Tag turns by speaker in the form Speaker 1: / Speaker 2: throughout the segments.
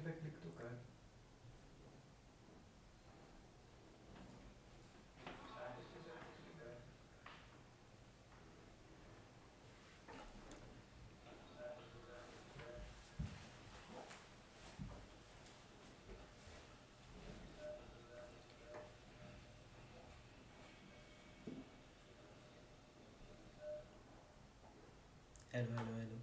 Speaker 1: पे क्लिक तो कर।
Speaker 2: हेलो हेलो हेलो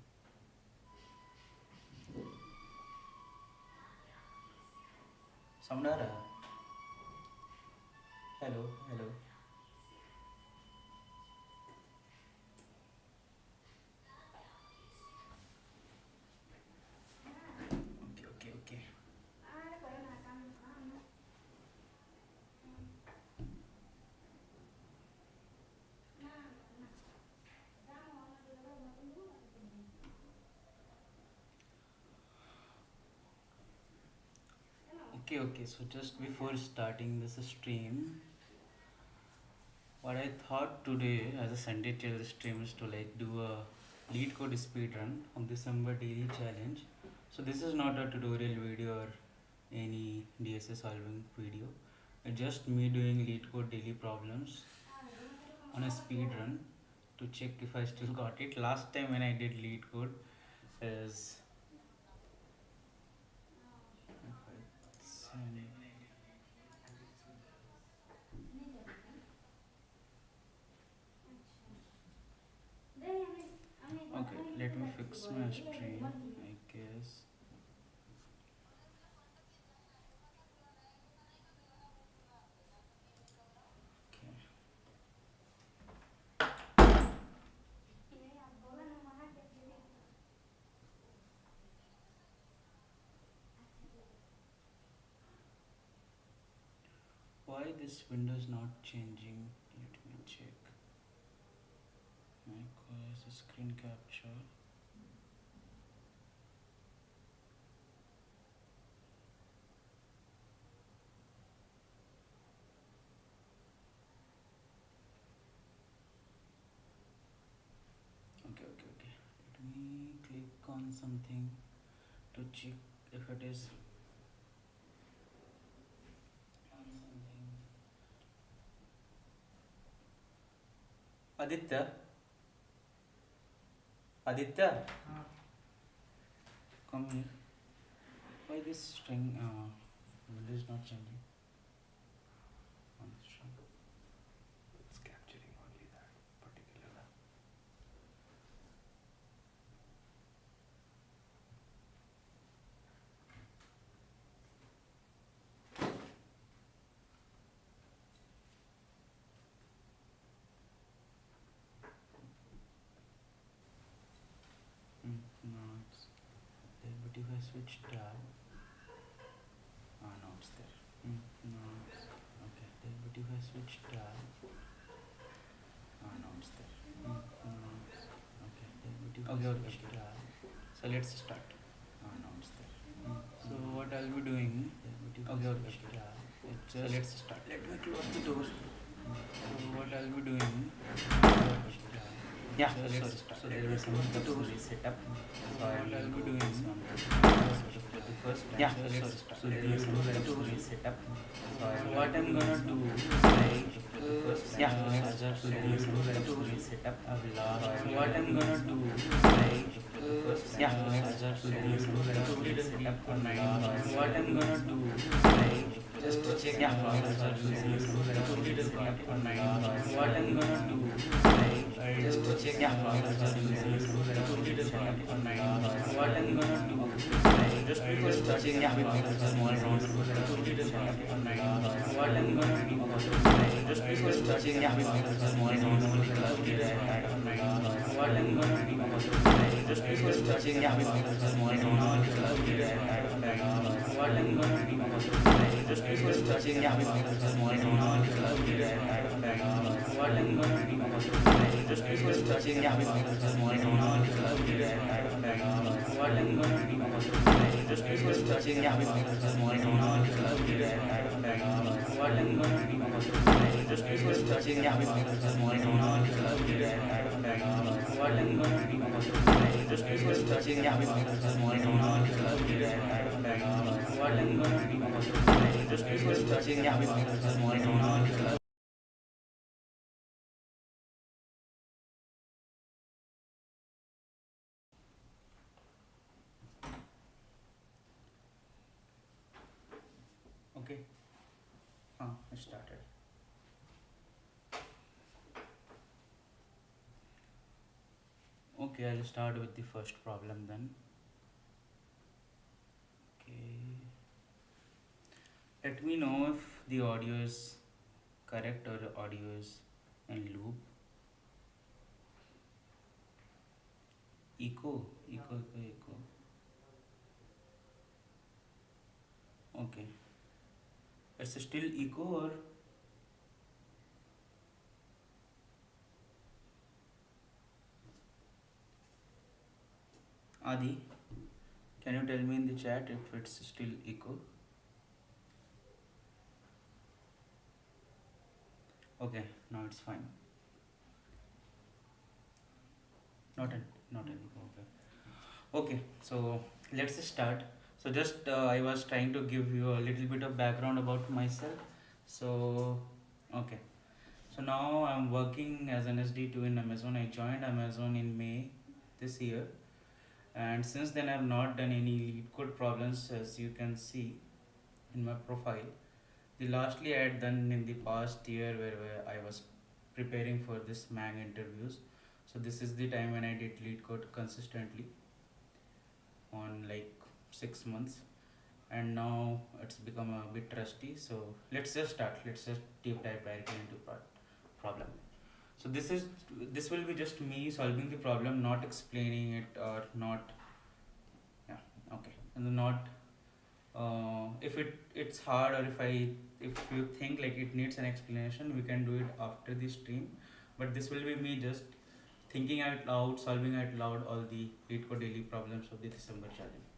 Speaker 2: साउंड आ रहा है? Hello hello okay okay okay okay. So just before starting this stream, what I thought today as a Sunday till stream is to like do a LeetCode speedrun on December daily challenge. So this is not a tutorial video or any DSA solving video. It's just me doing LeetCode daily problems on a speedrun to check if I still got it. Last time when I did LeetCode is okay, let me fix my stream, I guess. Why this window is not changing? Let me check. My course screen capture. Okay. Let me click on something to check if it is on something. Aditya, come here. Why this string window is not changing? On the string.
Speaker 1: It's capturing only that particular one.
Speaker 2: No, it's there, but if I switch tab, no, it's there. No, it's okay. There, but if I switch tab, no, it's there. No, it's okay. There, but if I switch tab, so let's start. No, it's there. So what I'll be doing? Okay. It's just, so let's start. Let me close the door. So what I'll be doing? Yeah, so let's start. So there is some setup. So I'll be doing the first. Yeah, so let's start. So there is some setup. So what I'm gonna do is like yeah, so there is some setup. What I'm gonna do is like yeah, so there is some setup. What I'm gonna do is like just check yeah, so there is some setup. What I'm gonna do is like just check yeah, what I'm gonna do is like just before starting yeah, with small round what I'm gonna do is like just before starting yeah, with small round what I'm gonna do is like just before starting yeah, with small round what I'm gonna do is like just before starting yeah, with small round what I'm gonna do is like just before starting yeah, with small round what I'm gonna do is like just before starting yeah, with small round what I'm gonna do is like just before searching every morning on what I'm gonna do just before searching every morning on what I'm gonna do just before searching every morning on okay I started. Okay, I'll start with the first problem then. Okay, let me know if the audio is correct or the audio is in loop. Echo. Okay, it's still echo or Adi? Can you tell me in the chat if it's still echo? Okay, now it's fine. Not an not an echo. Okay, so let's start. So just I was trying to give you a little bit of background about myself. So okay, so now I'm working as an SDE-2 in Amazon. I joined Amazon in May this year, and since then I've not done any LeetCode problems, as you can see in my profile. The lastly I had done in the past year where I was preparing for this MAG interviews. So this is the time when I did LeetCode consistently on like 6 months, and now it's become a bit rusty. So let's just start. Let's just deep dive directly into problem. So this will be just me solving the problem, not explaining it or not. Yeah, okay, and not if it's hard, or if you think like it needs an explanation, we can do it after the stream. But this will be me just thinking out loud, solving out loud all the LeetCode daily problems of the December challenge.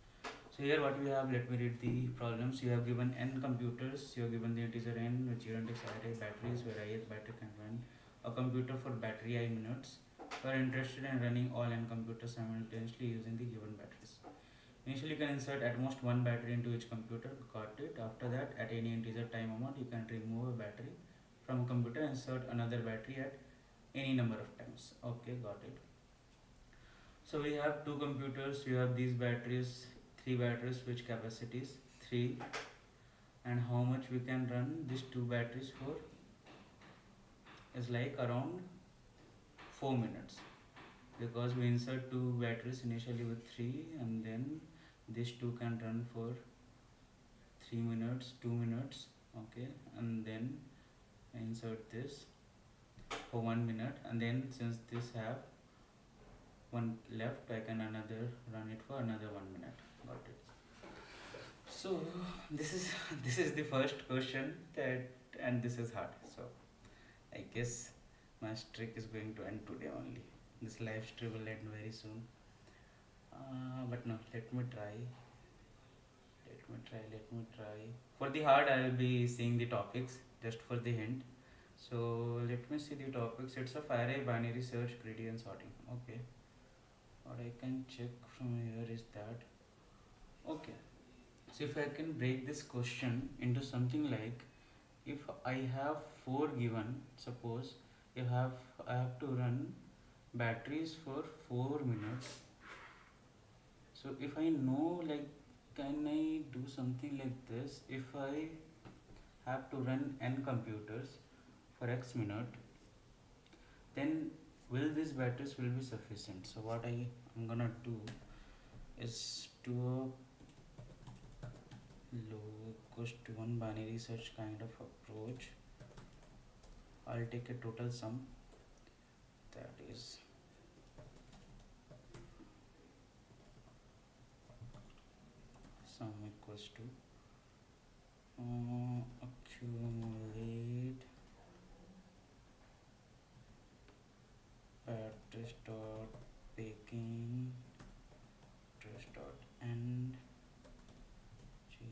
Speaker 2: So here what we have, let me read the problems. You have given n computers, you have given the integer n which identifies array batteries where ith battery can run a computer for battery I minutes. You are interested in running all n computers simultaneously using the given batteries. Initially you can insert at most one battery into each computer, got it. After that, at any integer time amount, you can remove a battery from a computer and insert another battery at any number of times. Okay, got it. So we have two computers, we have these batteries, three batteries, which capacities 3, and how much we can run these two batteries for is like around 4 minutes, because we insert two batteries initially with 3, and then these two can run for 3 minutes, 2 minutes, okay, and then insert this for 1 minute, and then since this have one left, I can run it for another 1 minute. Got it. So this is the first question and this is hard. So I guess my streak is going to end today only. This live stream will end very soon. But no, let me try. For the hard, I will be seeing the topics just for the hint. So let me see the topics. It's of array, binary search, greedy, and sorting. Okay. What I can check from here is that. Okay. So if I can break this question into something like, if I have 4 given, suppose I have to run batteries for 4 minutes. So if I know, like, can I do something like this? If I have to run n computers for x minute, then will these batteries will be sufficient? So what I am gonna do is do a low cost one binary search kind of approach. I'll take a total sum, that is sum equals to accumulate batteries dot picking batteries dot end 0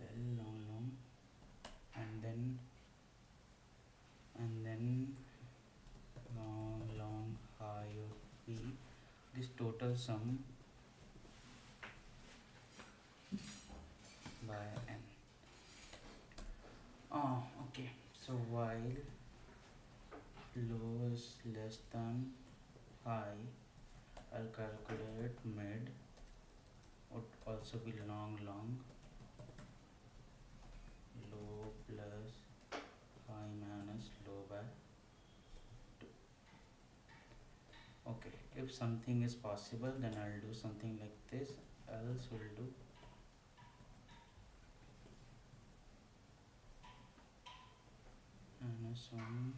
Speaker 2: L long, and then total sum by n. Okay. So while low is less than high, I'll calculate mid. Would also be long. Low plus high minus low by 2. Okay. If something is possible, then I'll do something like this. Else we'll do minus 1.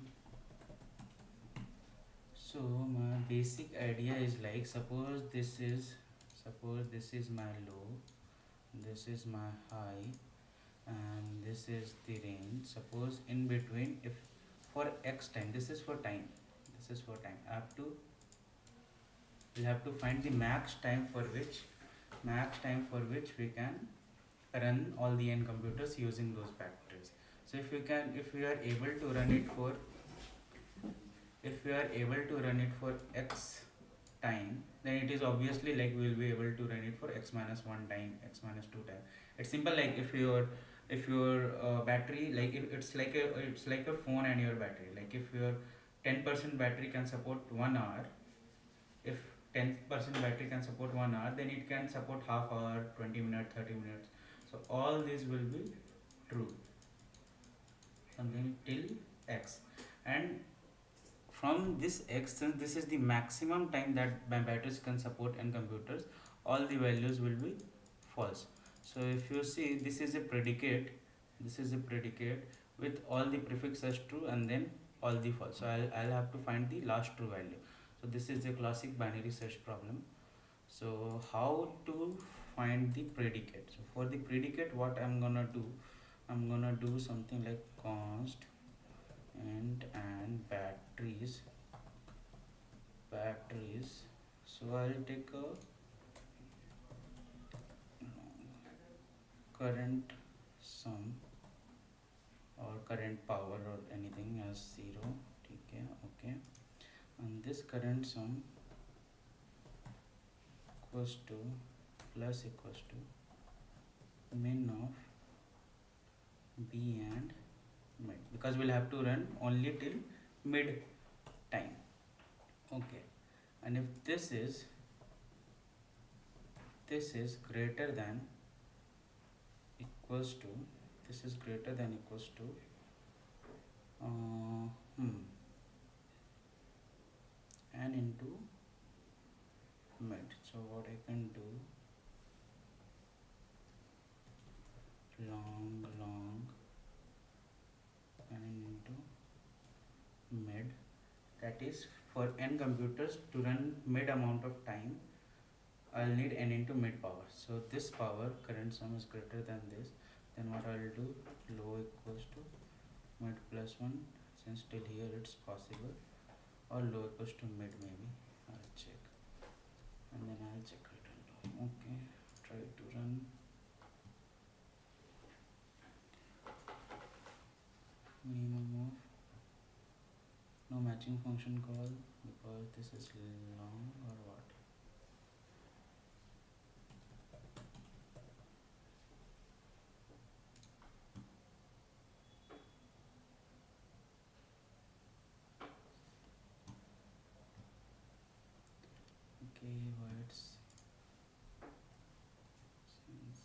Speaker 2: So my basic idea is like, suppose this is my low, this is my high, and this is the range. Suppose in between, if for x time, this is for time, we'll have to find the max time for which we can run all the n computers using those batteries. So if we are able to run it for x time, then it is obviously like we will be able to run it for x minus 1 time, x minus 2 time. It's simple. Like if your battery, like if it's like a phone and your battery, like if your 10% battery can support 1 hour, if 10% battery can support 1 hour, then it can support half hour, 20 minutes, 30 minutes. So all these will be true, something till x. And from this x, since this is the maximum time that my batteries can support and computers, all the values will be false. So if you see, this is a predicate with all the prefixes true and then all the false. So I'll have to find the last true value. So this is a classic binary search problem. So how to find the predicate? So for the predicate, what I'm gonna do something like const and batteries. So I'll take a current sum or current power or anything as 0. Okay, and this current sum equals to min of b and mid, because we'll have to run only till mid time. Okay, and if this is greater than equals to n into mid. So what I can do, long n into mid, that is for n computers to run mid amount of time, I'll need n into mid power. So this power, current sum, is greater than this, then what I'll do, low equals to mid plus 1, since till here it's possible, or low equals to mid maybe. I'll check and then I'll check return low. Okay, try to run. Minimum of no matching function call because this is long or what. Okay, words since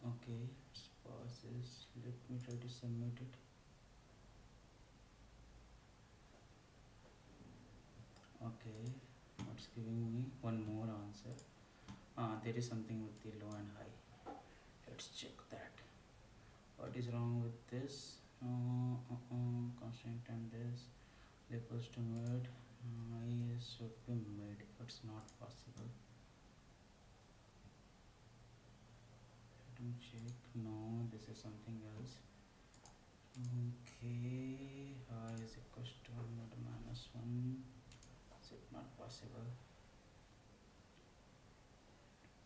Speaker 2: okay, it's pauses. Let me try to submit it. Okay, what's giving me one more answer? There is something with the low and high. Let's check that. What is wrong with this? Constant and this equals to mid. I should be mid. It's not possible. Let me check. No, this is something else. Okay, high is equals to mid minus 1. Is it not possible?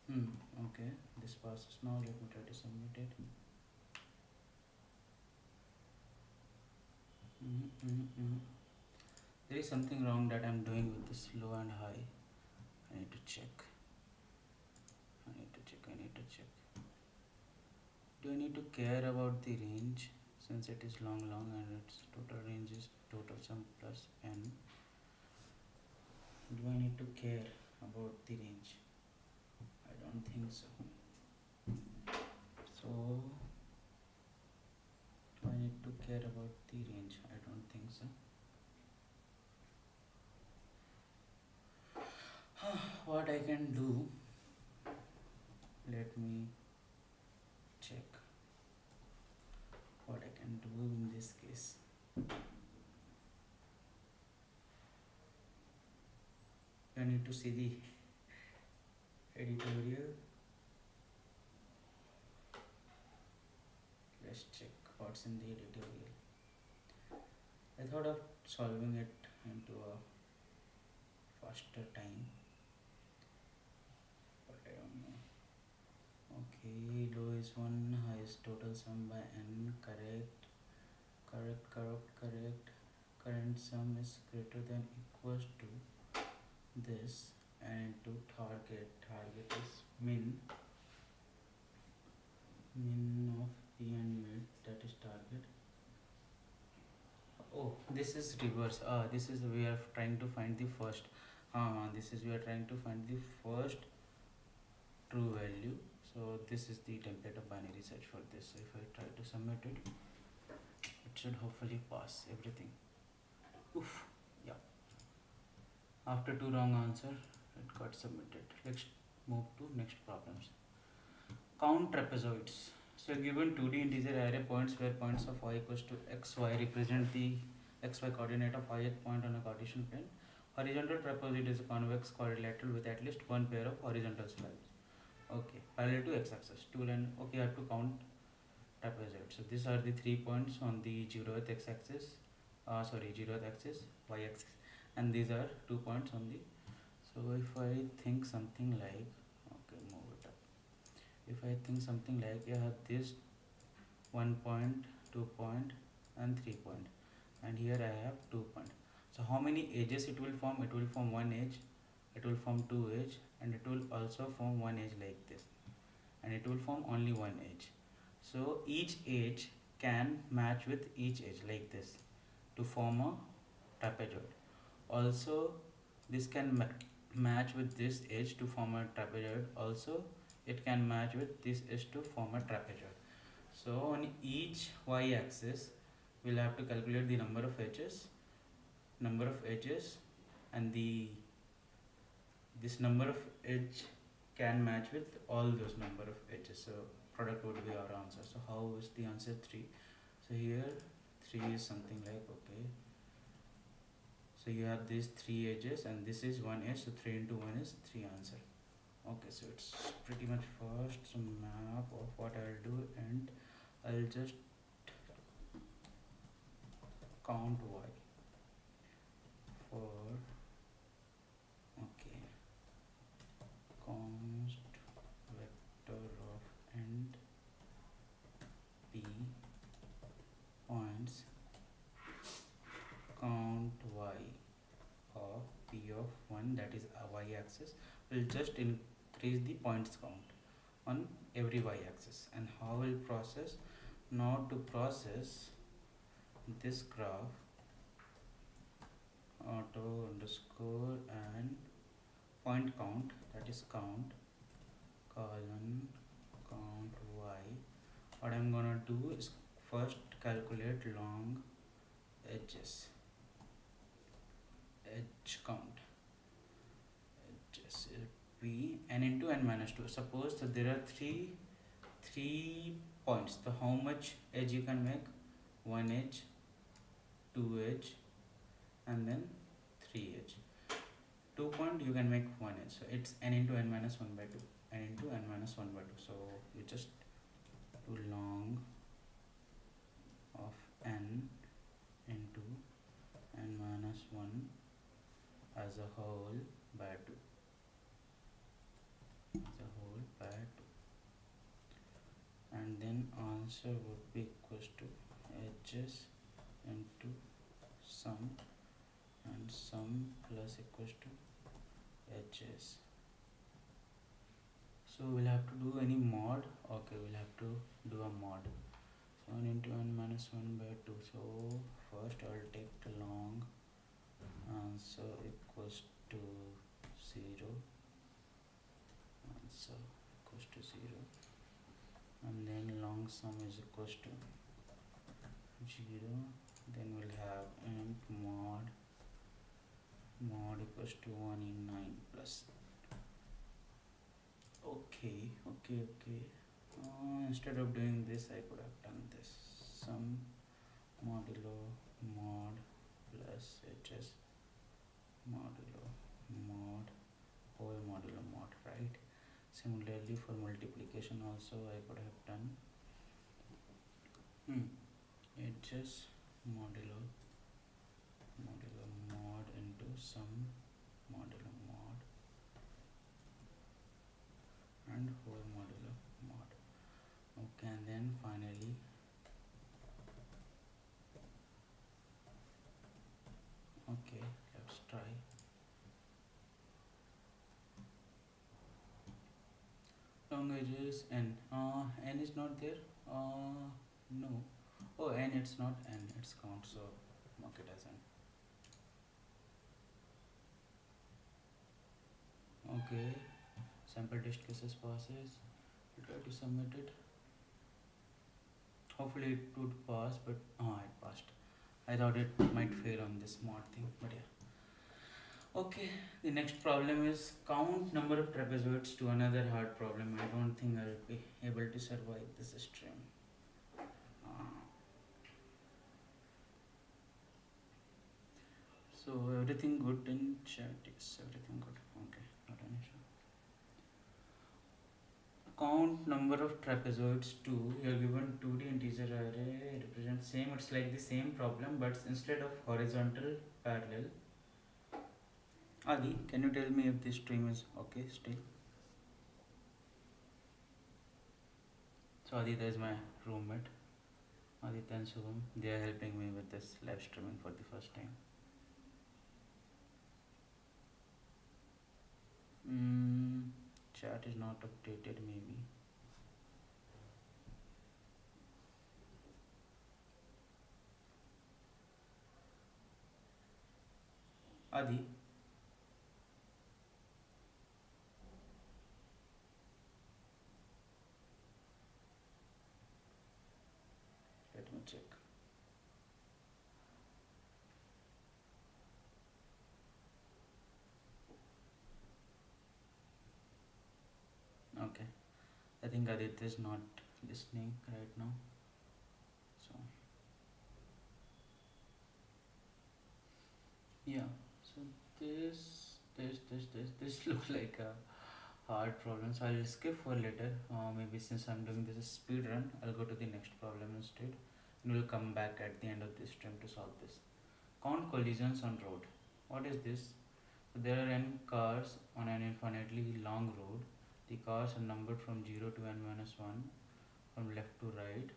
Speaker 2: Okay, this passes now. Let me try to submit it. There is something wrong that I'm doing with this low and high. I need to check. I need to check. Do I need to care about the range since it is long and its total range is total sum plus n? Do I need to care about the range? I don't think so. So, do I need to care about the range? I don't think so. What I can do, let me check what I can do in this case. I need to see the editorial. Let's check what's in the editorial. I thought of solving it into a faster time, but I don't know. Okay, low is 1, high is total sum by n, correct. Current sum is greater than equals to this, and into target is min of p and mid, that is target. Oh, this is reverse. This is we are trying to find the first. We are trying to find the first true value. So this is the template of binary search for this. So if I try to submit it, it should hopefully pass everything. Oof, yeah. After 2 wrong answer, it got submitted. Let's move to next problems. Count trapezoids. So given 2D integer array points where points of y equals to xy represent the xy coordinate of ith point on a Cartesian plane. Horizontal trapezoid is a convex quadrilateral with at least one pair of horizontal slabs. Okay, parallel to x-axis. Okay, I have to count trapezoid. So these are the 3 points on the 0th x-axis. 0th axis, y-axis, and these are 2 points on the. So if I think something like, okay, move it up. If I think something like I have this 1 point, 2 point, and 3 point, and here I have 2 point. So how many edges it will form? It will form 1 edge, it will form 2 edge, and it will also form 1 edge like this, and it will form only 1 edge. So each edge can match with each edge like this to form a trapezoid. Also this can match with this edge to form a trapezoid. Also it can match with this edge to form a trapezoid. So on each y-axis we'll have to calculate the number of edges, and this number of edge can match with all those number of edges. So product would be our answer. So how is the answer 3? So here 3 is something like, okay, so you have these 3 edges and this is 1 edge, so 3 into 1 is 3 answer. Okay, so it's pretty much fast. So map of what I'll do, and I'll just count y for, okay, const vector of end p points, count y of p of 1, that is a y-axis. Will just increase the points count on every y-axis. And how will process? Now to process this graph, auto underscore and point count, that is count colon count y. What I'm gonna do is first calculate long edges, edge count, edges p n into n minus 2. Suppose that there are three points. So how much edge you can make? 1 edge, 2 edge, and then 3 edge. 2 point you can make 1 edge. So it's n into n minus 1 by 2. N into n minus 1 by 2. So you just do long of n into n minus 1 as a whole by 2. As a whole by 2. And then answer would be equals to edges into sum, and sum plus equals to edges. So we'll have to do any mod. Okay, we'll have to do a mod. 7 into n minus 1 by 2. So first I'll take the long answer equals to 0. Answer equals to 0. And then long sum is equals to 0. Then we'll have int mod equals to 1 in 9 plus. Okay. Instead of doing this, I could have done this. Sum modulo mod plus hs modulo mod whole modulo mod, right? Similarly for multiplication also I could have done hs modulo mod into sum modulo mod and whole modulo mod. Okay, and then finally okay, let's try. Long edges n. N is not there. No. Oh, n, it's not n, it's count, so mark it as n. Okay, sample test cases passes. I'll try to submit it. Hopefully it would pass, but it passed. I thought it might fail on this mod thing, but yeah. Okay, the next problem is count number of trapezoids to another hard problem. I don't think I'll be able to survive this stream. So everything good in chat? Yes, everything good. Okay, not an issue. Count number of trapezoids to. You are given 2D integer array represents same. It's like the same problem, but instead of horizontal, parallel. Adi, can you tell me if this stream is okay still? So Aditya is my roommate. Aditya and Shubham, they are helping me with this live streaming for the first time. Chat is not updated maybe. Adi. Let me check. Okay, I think Aditya is not listening right now. So yeah, so this looks like a hard problem, so I'll skip for later. Maybe since I'm doing this speed run, I'll go to the next problem instead, and we'll come back at the end of this stream to solve this. Count collisions on road. What is this? So there are n cars on an infinitely long road. The cars are numbered from 0 to n minus 1 from left to right.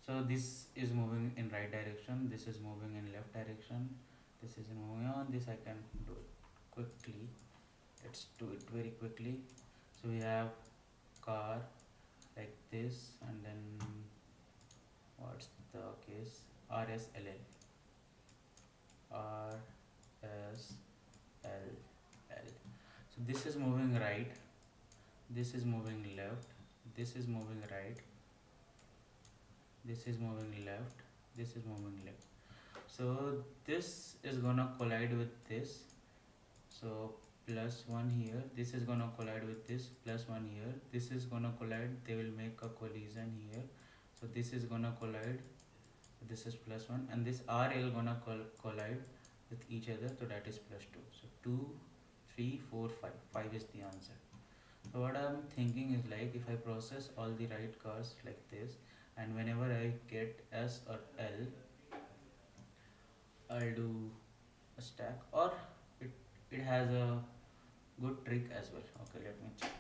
Speaker 2: So this is moving in right direction, this is moving in left direction, this is moving on. This I can do it quickly. Let's do it very quickly. So we have car like this, and then what's the case? RSLL. RSLL. So this is moving right, this is moving left, this is moving right, this is moving left, this is moving left. So this is gonna collide with this. So +1 here, this is gonna collide with this, +1 here, this is gonna collide, they will make a collision here. So this is gonna collide, this is +1, and this RL gonna collide with each other, so that is +2. So 2, 3, 4, 5. 5 is the answer. So what I'm thinking is, like, if I process all the right cars like this, and whenever I get S or L, I'll do a stack, or it has a good trick as well. Okay, let me check.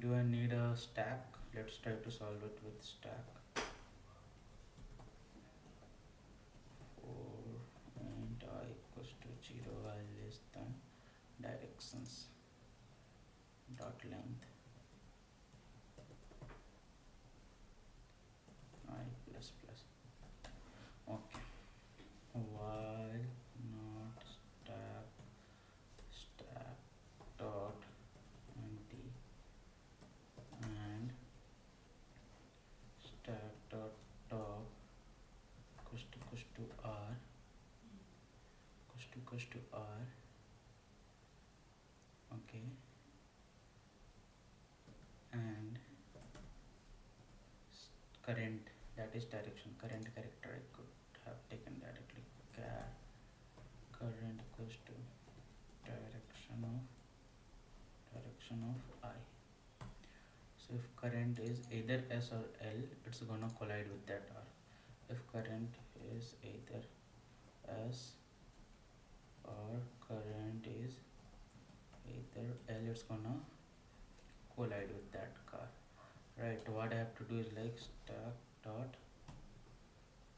Speaker 2: Do I need a stack? Let's try to solve it with stack. directions dot length I plus plus. Okay. While not stack dot empty and stack dot top equals to r equals to r. Okay. And current, that is direction, current character I could have taken directly. Current equals to direction of I. So if current is either S or L, it's gonna collide with that R. If current is either S or current is either L, it's gonna collide with that car. Right, what I have to do is like stack dot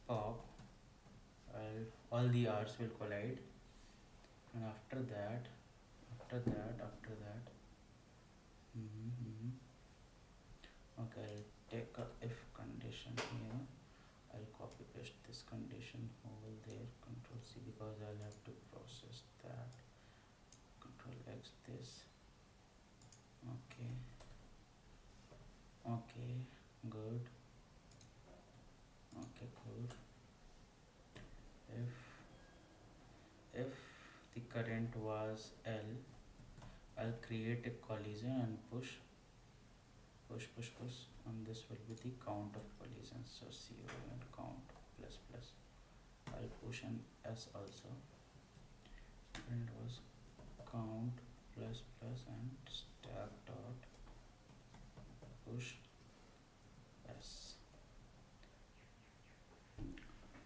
Speaker 2: pop, all the R's will collide, and after that okay, I'll take a if condition here. I'll copy paste this condition over there, control C, because I'll have to process that, control X this. Okay, good. Okay, good. If the current was L, I'll create a collision and push, and this will be the count of collisions. So CO and count plus plus. I'll push an S also. Current was count plus plus and stack dot push S.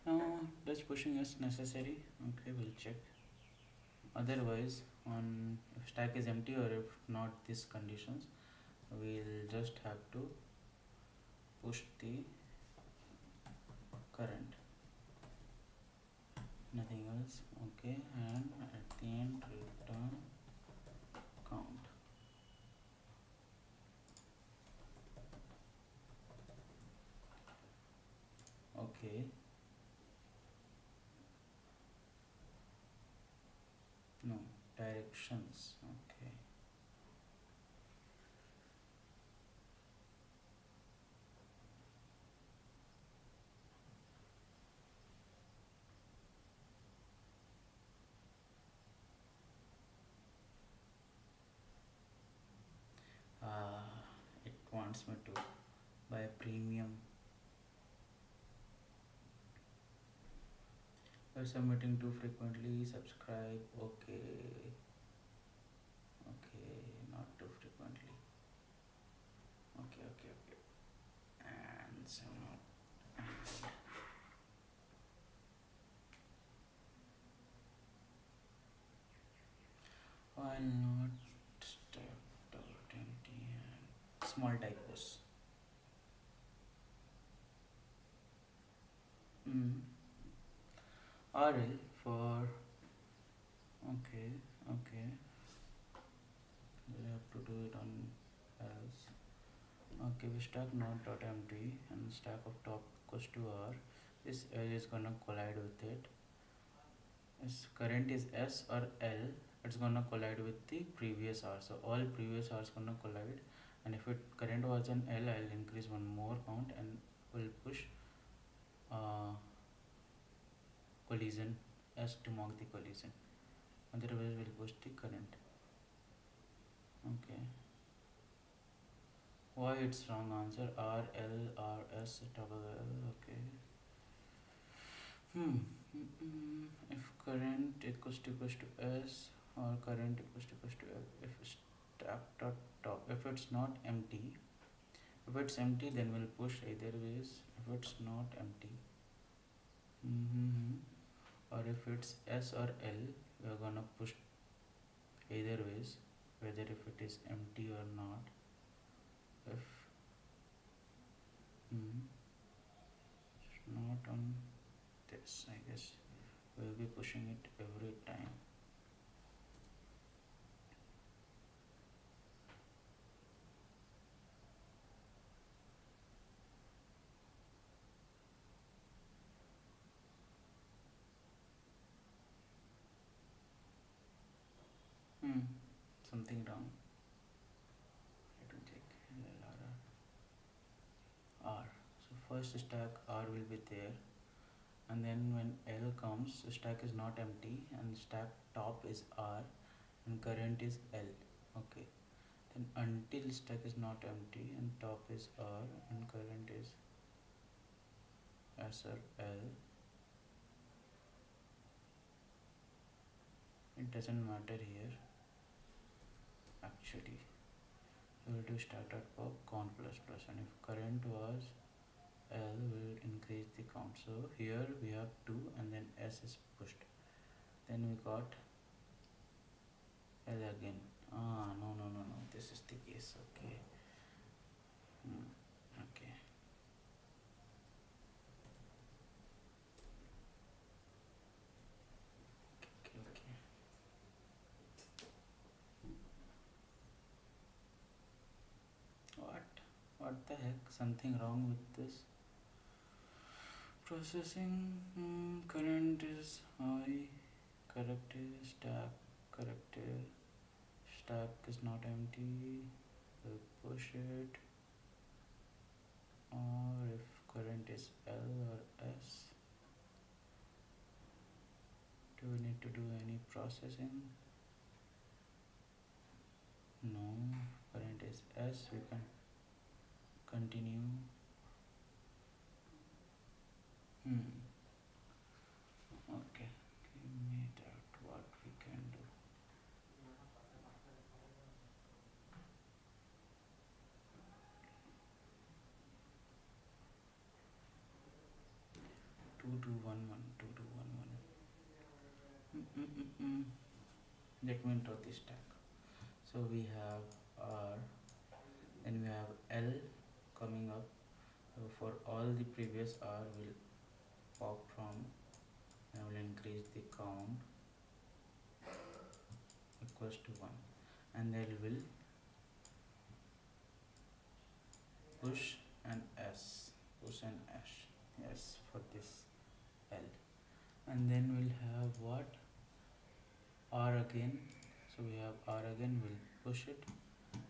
Speaker 2: Now does pushing is necessary? Okay, we'll check. Otherwise, on if stack is empty or if not these conditions, we'll just have to push the current, nothing else. Okay, and at the end return count. Okay, no directions. Okay, it wants me to buy a premium. You're submitting too frequently, subscribe. Okay, not too frequently. Okay, and so while not stepped out empty and small typos. RL for okay, we'll have to do it on else. Okay, we stack not dot empty and stack of top equals to R. This L is gonna collide with it. If current is S or L, it's gonna collide with the previous R. So all previous R is gonna collide, and if it current was an L, I'll increase one more count and will push collision S to mark the collision. Otherwise, we'll push the current. Okay. Why it's wrong answer? R L R S double L. Okay. If current equals to S or current equals to L, if stack dot top, if it's not empty, if it's empty then we'll push either ways. If it's not empty, or if it's S or L, we're gonna push either ways, whether if it is empty or not. If it's not on this, I guess we'll be pushing it every time. something wrong. Let me check. R. So first stack R will be there, and then when L comes, stack is not empty, and stack top is R, and current is L. Okay. Then until stack is not empty and top is R and current is S or L, it doesn't matter here actually. We will do stack.pop count plus plus, and if current was L, will increase the count. So here we have 2 and then S is pushed. Then we got L again. No, this is the case. Okay. Okay. Okay. What the heck? Something wrong with this processing. Current is high. Corrected stack. Corrected stack is not empty. We'll push it. Or if current is L or S, do we need to do any processing? No. Current is S, we can continue. Okay, give me that, what we can do. Two two one one. Let me draw this stack. So we have R, then we have L coming up. So for all the previous R will pop from, and will increase the count equals to 1, and there will push and S, yes, for this L, and then we'll have what, R again. So we have R again, we'll push it,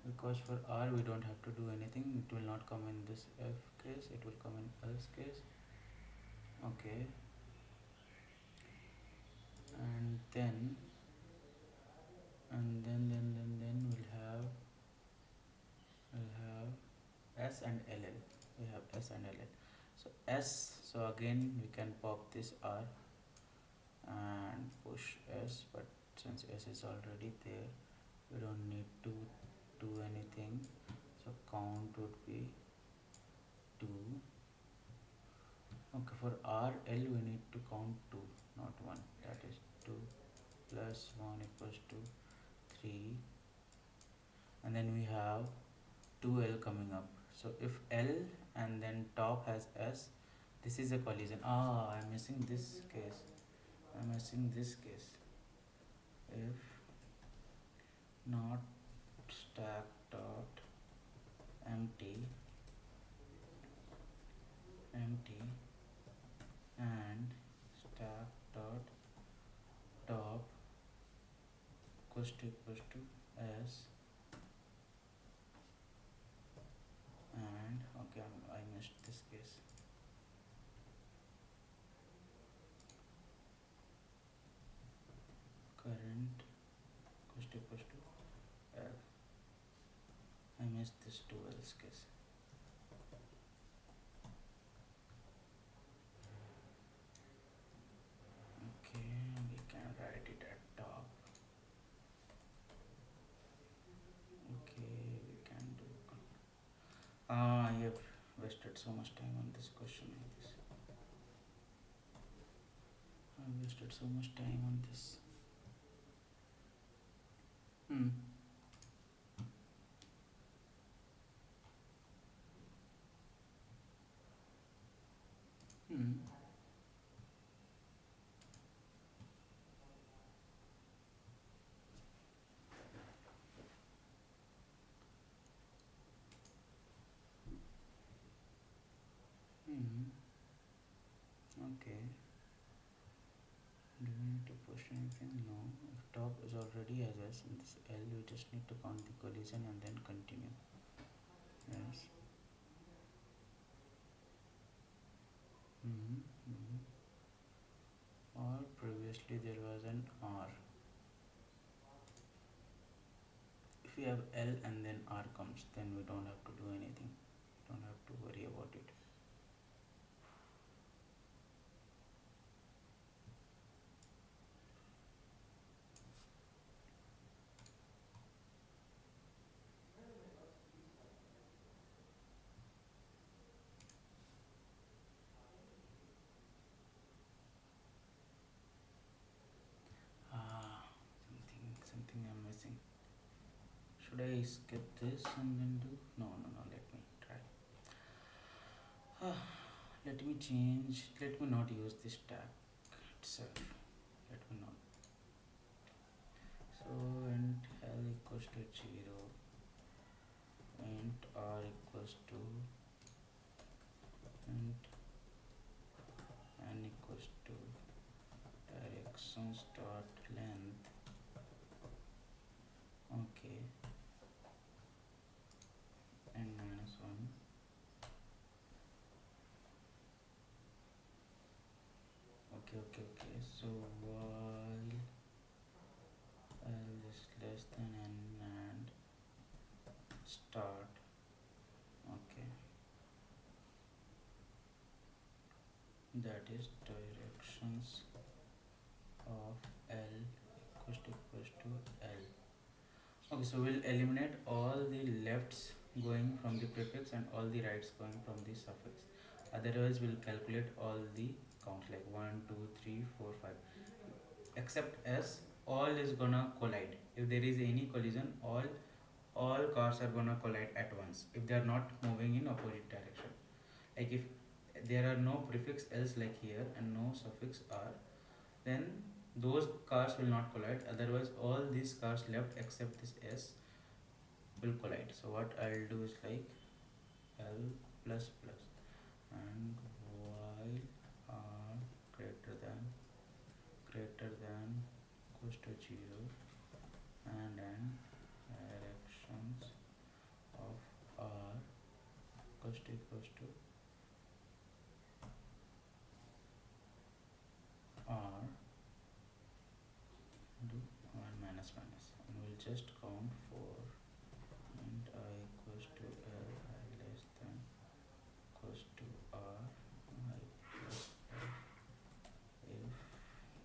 Speaker 2: because for R we don't have to do anything, it will not come in this F case, it will come in else case. Okay, and then we'll have S and LL. We have S and LL. So S, so again we can pop this R and push S, but since S is already there, we don't need to do anything. So count would be 2. Okay, for RL we need to count 2, not 1. That is 2 plus 1 equals to 3, and then we have 2L coming up. So if L and then top has S, this is a collision. I'm missing this case. If not stack dot empty and stack dot top equals to S, and okay, I missed this case. Current equals to L. I missed this 2L's case. Okay, we can write it at top. Okay, we can do. I have wasted so much time on this question. I wasted so much time on this. Okay. Do we need to push anything? No. If top is already as is in this L, we just need to count the collision and then continue. Yes. Or previously there was an R. If we have L and then R comes, then we don't have to do anything. Don't have to worry about it. Something I'm missing. Should I skip this and then do? No, let me try. Let me change. Let me not use this tag itself. Let me not. So int L equals to 0, int R equals to, int N equals to directions dot length. Okay, n minus 1. Okay. So while L is less than n and start. Okay, that is directions of L equals to L. Okay, so we'll eliminate all the lefts going from the prefix and all the rights going from the suffix. Otherwise, we'll calculate all the counts like 1, 2, 3, 4, 5. Except S, all is gonna collide. If there is any collision, all cars are gonna collide at once if they are not moving in opposite direction. Like if there are no prefix else like here and no suffix R, then those cars will not collide. Otherwise all these cars left except this S will collide. So what I'll do is like L plus plus and while R greater than equals to 0 and then directions of R equals to R do 1 minus and we'll just count for int I equals to L, I less than equals to R, I plus L. If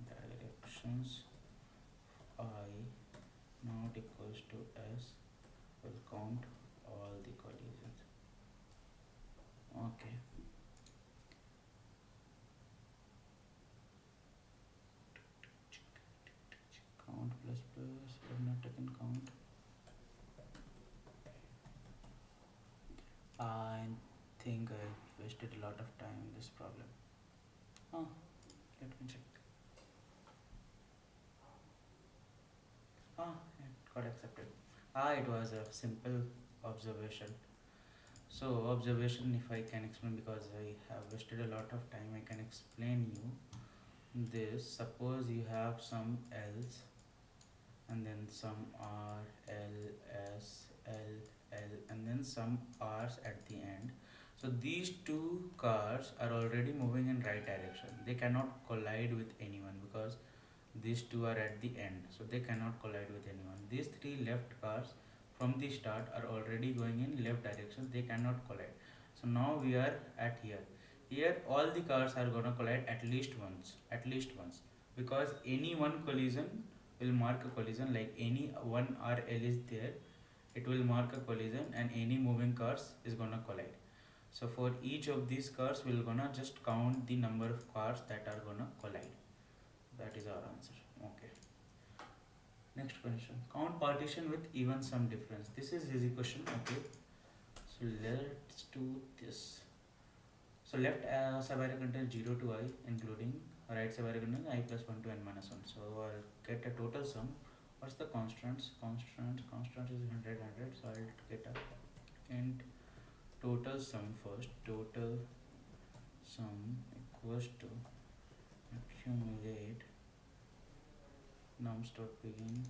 Speaker 2: directions I not equals to S, will count all the collisions. Okay. Count plus plus, I have not taken count. I think I wasted a lot of time in this problem. Let me check. It got accepted. It was a simple observation. So observation, if I can explain, because I have wasted a lot of time, I can explain you this. Suppose you have some L's and then some R, L, S, L, and then some R's at the end. So these two cars are already moving in right direction. They cannot collide with anyone because these two are at the end, so they cannot collide with anyone. These three left cars from the start are already going in left direction. They cannot collide. So now we are at here all the cars are gonna collide at least once, because any one collision will mark a collision. Like any one RL is there, it will mark a collision, and any moving cars is gonna collide. So for each of these cars, we're gonna just count the number of cars that are gonna collide. That is our answer. Okay. Next question. Count partition with even sum difference. This is easy question. Okay. So let's do this. So left sub-array contains 0 to I, including right sub-array contains I plus 1 to n minus 1. So I'll get a total sum. What's the constants? Constant is 100. So I'll get a int total sum first. Total sum equals to accumulate nums dot begin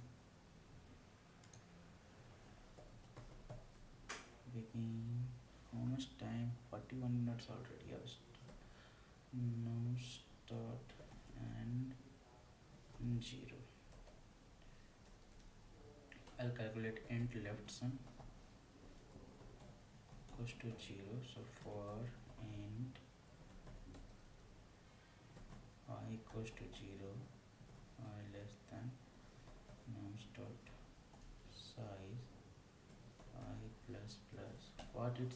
Speaker 2: how much time? 41 minutes already. Yes. Nums dot and 0. I'll calculate int left sum equals to 0. So for int I equals to 0, I less than nums dot size I plus plus. What it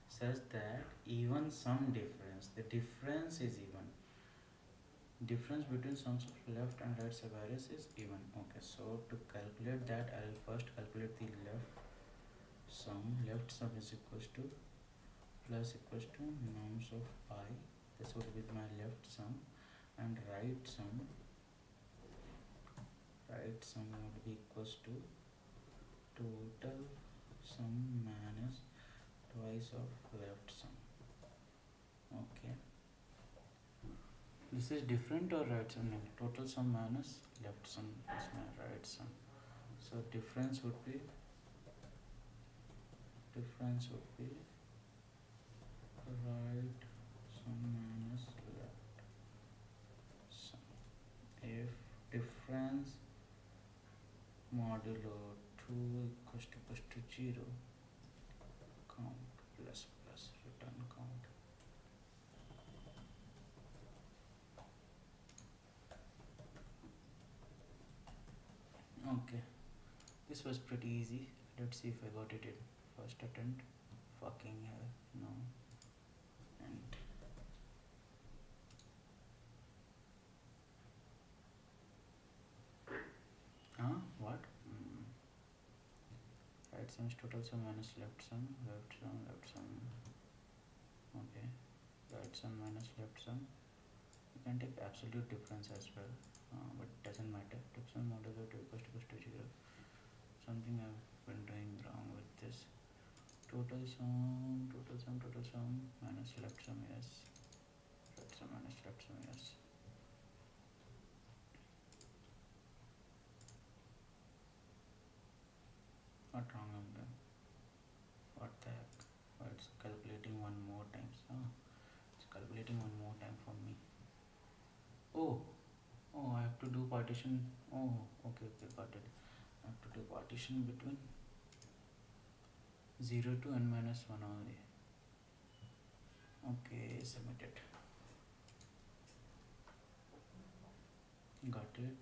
Speaker 2: says that even sum difference, the difference is even. Difference between sums of left and right subvalues is even. Okay, so to calculate that, I'll first calculate the left sum. Left sum is equals to plus equals to nums of I. This would be my left sum, and right sum would be equals to total sum minus twice of left sum. Okay. This is different or right sum? Total sum minus left sum is my right sum. So difference would be right sum minus left sum. If difference modulo 2 equals to 0, count plus plus return count. Okay, this was pretty easy. Let's see if I got it in first attempt. Fucking hell, no. And what? Right sum is total sum minus left sum. Okay, right sum minus left sum. You can take absolute difference as well, but it doesn't matter. Difference modulo 2 equals to 0. Something I've been doing wrong with this. Total sum minus left sum, yes. Right sum minus left sum, yes. What wrong I'm doing? What the heck? Oh, it's calculating one more time. It's calculating one more time for me. Oh, I have to do partition. Oh, okay, got it. I have to do partition between 0 to n minus 1 only. Okay, submit it. Got it.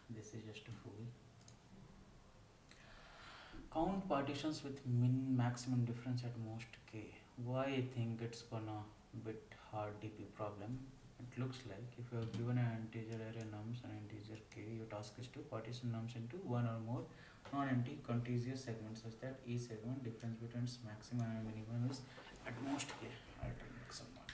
Speaker 2: This is just a fool. Count partitions with maximum difference at most k. Why I think it's gonna bit hard DP problem. It looks like if you are given an integer array nums and integer k, your task is to partition nums into one or more non-empty contiguous segments such that each segment difference between its maximum and minimum is at most k. I'll try to make some more.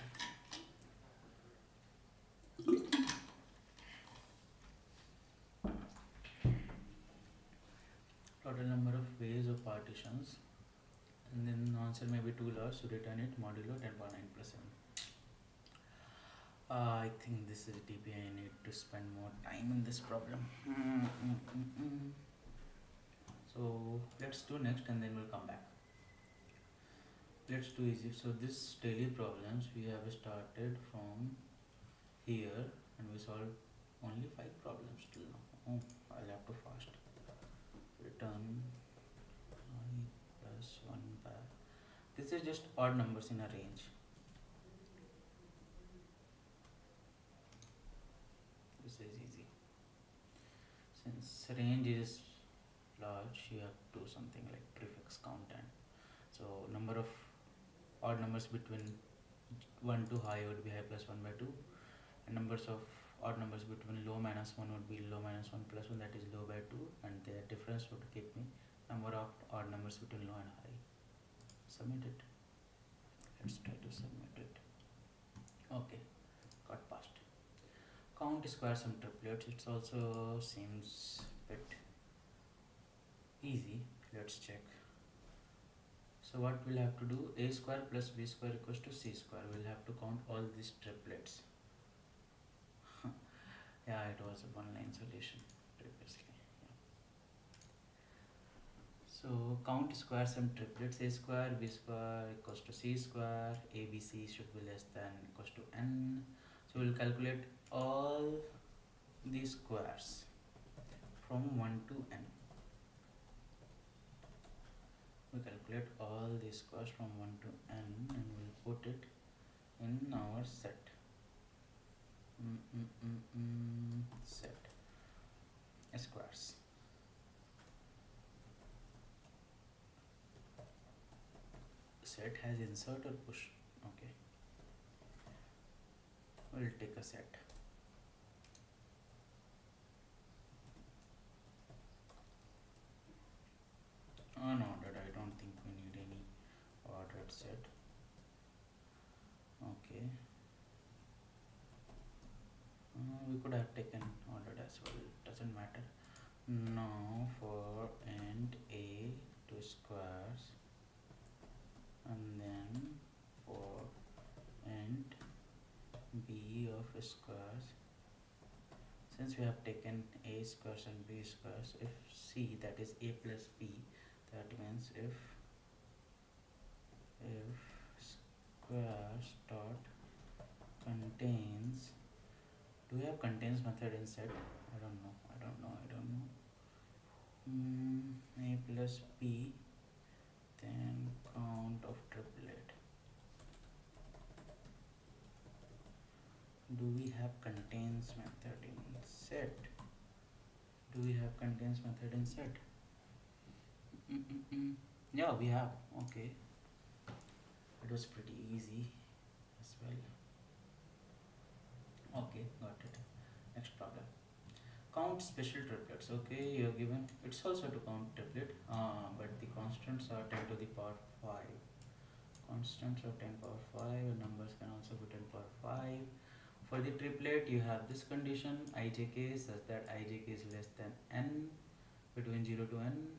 Speaker 2: Total number of ways of partitions, and then the answer may be too large, so return it modulo 10.9 plus 7. I think this is DP. I need to spend more time in this problem. So let's do next and then we'll come back. Let's do easy. So this daily problems we have started from here and we solved only 5 problems till now. Oh, I'll have to fast. Return I plus 1 back. This is just odd numbers in a range. This is easy. Since range is large, you have to do something like prefix count, and so number of odd numbers between 1 to high would be high plus 1 by 2, and numbers of odd numbers between low minus 1 would be low minus 1 plus 1, that is low by 2, and the difference would give me number of odd numbers between low and high. Submit it. Let's try to submit it. Okay, got passed. Count square sum triplets. It also seems bit easy. Let's check. So what we'll have to do, a square plus b square equals to c square. We'll have to count all these triplets. Yeah, it was a one line solution previously. Yeah. So count squares and triplets. A square b square equals to c square. ABC should be less than equals to n. So we'll calculate all these squares from 1 to n. We calculate all these squares from 1 to n and we'll put it in our set. Set squares. Set has insert or push. Okay, we'll take a set. Unordered, I don't think we need any ordered set. Okay, we could have taken ordered as well, doesn't matter. Now for int a to squares, and then for int b of squares, since we have taken a squares and b squares, if c, that is a plus b, that means if squares dot contains, do we have contains method in set? I don't know. A plus b, then count of triplet. Do we have contains method in set? Yeah, we have. Okay, it was pretty easy as well. Okay, got it. Next problem. Count special triplets. Okay, you're given, it's also to count triplet, but the constants are 10 to the power 5. Constants are 10 power 5, numbers can also be 10 power 5. For the triplet, you have this condition, ijk such that ijk is less than n, between 0 to n.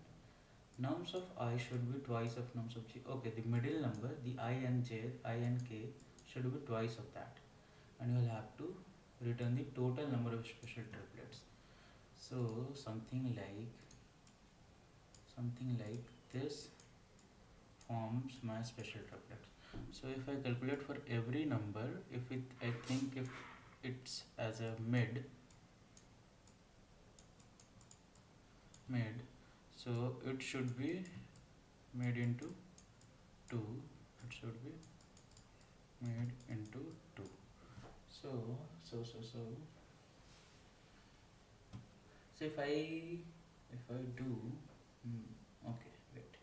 Speaker 2: Nums of I should be twice of nums of j. Okay, the middle number, the I and k should be twice of that, and you will have to return the total number of special triplets. So something like this forms my special triplet. So if I calculate for every number, I think if it's as a mid, so it should be made into 2. It should be made into 2. So if I do, okay, wait.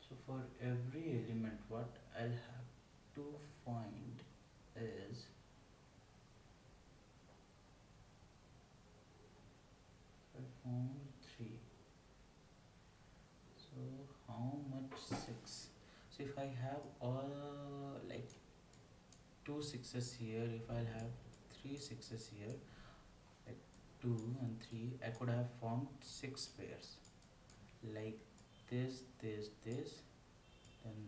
Speaker 2: So for every element, what I'll have to find is I found 3. So how much 6? So if I have all like 2 6s here, if I'll have 3 6s here, like 2 and 3, I could have formed 6 pairs like this, then this, then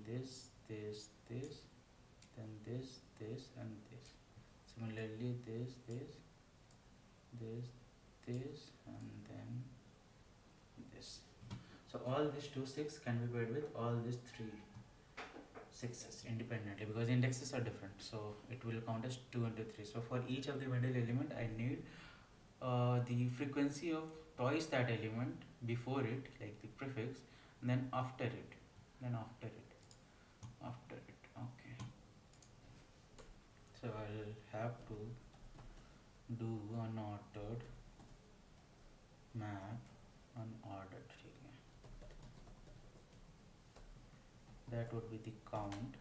Speaker 2: this, and this. Similarly, this, and then this. So all these 2 6 can be paired with all these 3 6s independently, because indexes are different, so it will count as 2 into 3. So for each of the middle element, I need the frequency of twice that element before it, like the prefix, and then after it. Okay, so I'll have to do unordered map unordered. That would be the count.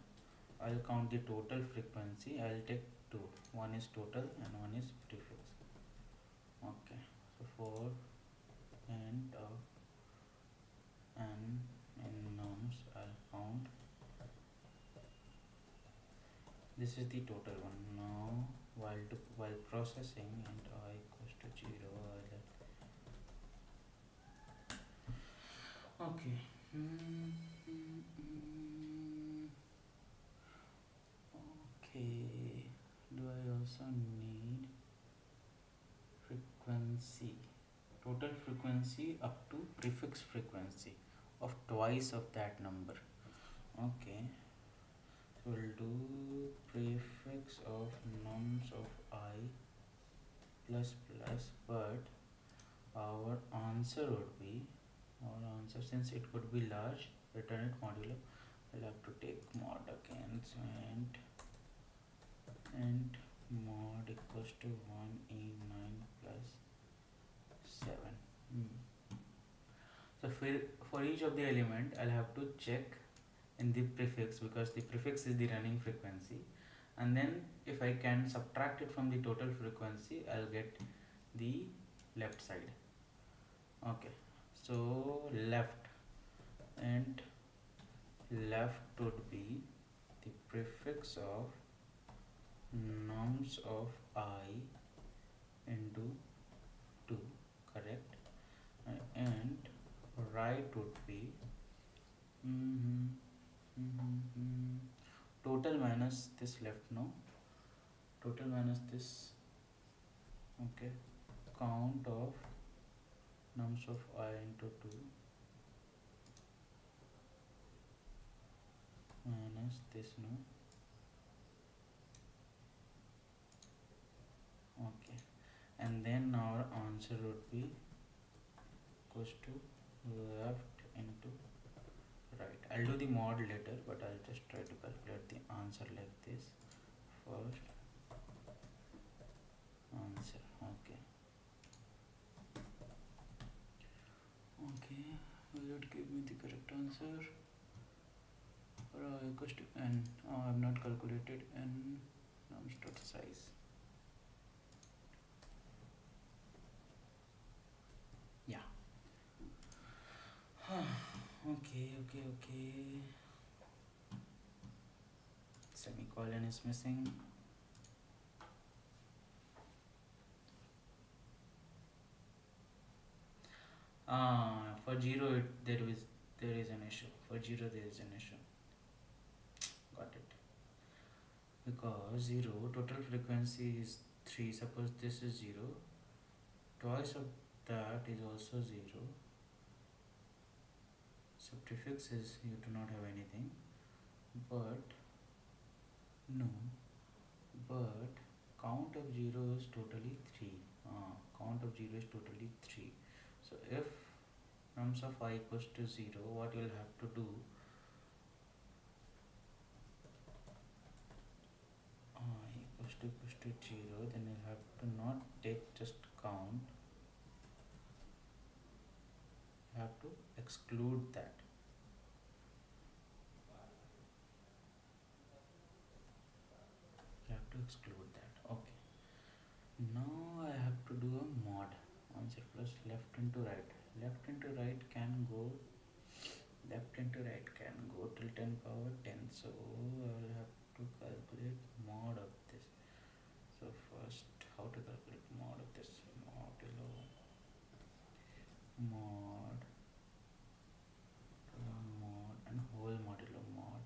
Speaker 2: I'll count the total frequency. I'll take 2. One is total and one is prefix. Okay, so for int of n in nums, I'll count. This is the total one. Now while processing, int I equals to 0, okay. Okay, do I also need total frequency up to prefix frequency of twice of that number. Okay, so we'll do prefix of nums of I plus plus, but our answer would be, since it could be large, return it modulo. I'll have to take mod again, so and mod equals to 1e9 plus 7. So for each of the element I'll have to check in the prefix, because the prefix is the running frequency, and then if I can subtract it from the total frequency, I'll get the left side. Okay, so left would be the prefix of nums of I into 2, correct? And right would be total minus this left, no? Total minus this, okay? Count of nums of I into 2 minus this, no? Okay, and then our answer would be equals to left into right. I'll do the mod later, but I'll just try to calculate the answer like this. First answer, okay. Okay, will it give me the correct answer? Or equals to n. I have not calculated n nums dot size. Yeah. Okay. Semicolon is missing. For 0 there is an issue. For 0 there is an issue. Got it. Because 0 total frequency is 3. Suppose this is 0. Twice of that is also 0. So prefix is you do not have anything. But count of 0 is totally 3. Count of 0 is totally 3. So if nums of I equals to 0, what you will have to do, equals to 0, then you'll have to not take just count, you have to exclude that. Okay, now I have to do a mod. Answer plus left into right. Left into right can go till 10 power 10. So I will have to calculate mod of this. So first, how to calculate mod of this? Modulo mod and whole modulo mod.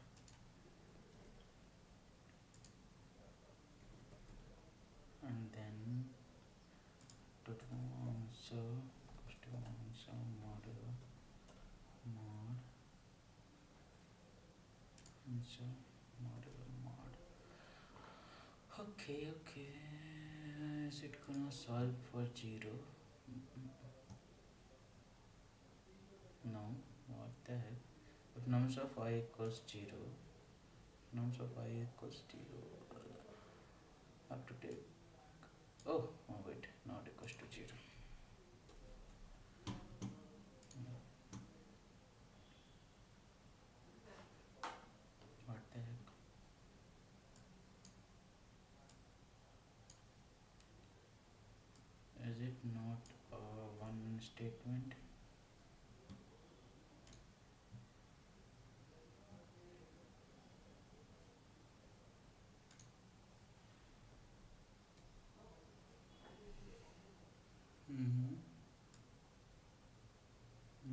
Speaker 2: And then total answer modulo mod answer modulo mod. Okay, is it gonna solve for 0? No, what the heck? If nums of I equals 0, I have to take, wait, not equals to 0. What the heck? Is it not one statement?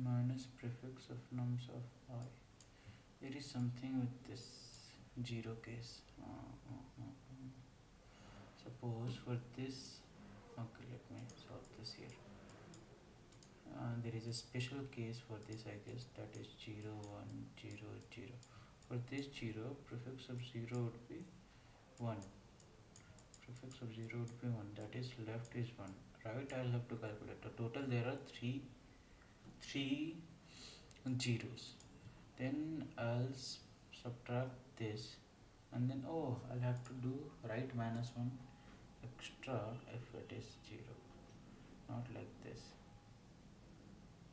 Speaker 2: Minus prefix of nums of I. There is something with this 0 case. Suppose for this Okay, let me solve this here. There is a special case for this, I guess, that is 0 1 0 0. For this 0, prefix of 0 would be 1. Prefix of 0 would be 1, that is left is 1. Right, I'll have to calculate. The total there are three zeros. Then I'll subtract this, and then I'll have to do right minus 1 extra if it is 0. Not like this.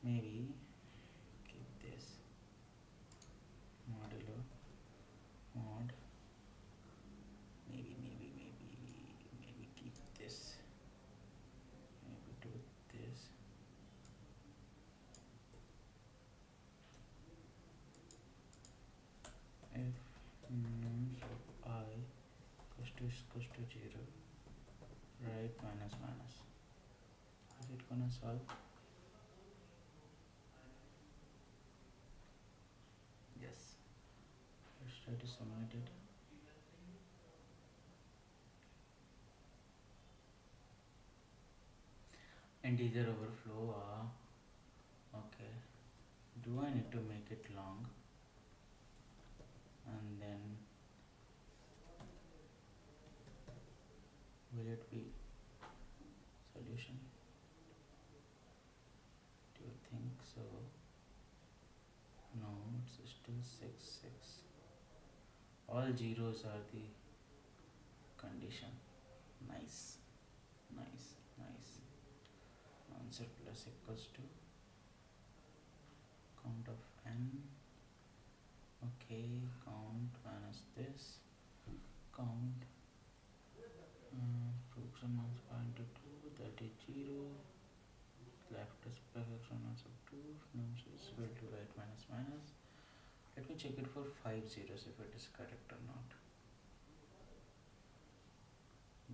Speaker 2: Maybe keep this modulo mod, maybe keep this, maybe do this. If nums of I equals to 0, right minus minus, is it gonna solve? Yes. Let's try to simulate it. Integer overflow. Okay. Do I need to make it long? And then will it be solution? Do you think so? No, it's still 6 6. All zeros are the condition. Nice. Answer plus equals to count of n. Okay, count minus this. Count function minus point to 2, that is 0. Left is function minus of 2. Nums is equal to right minus minus. Let me check it for 5 zeros if it is correct or not.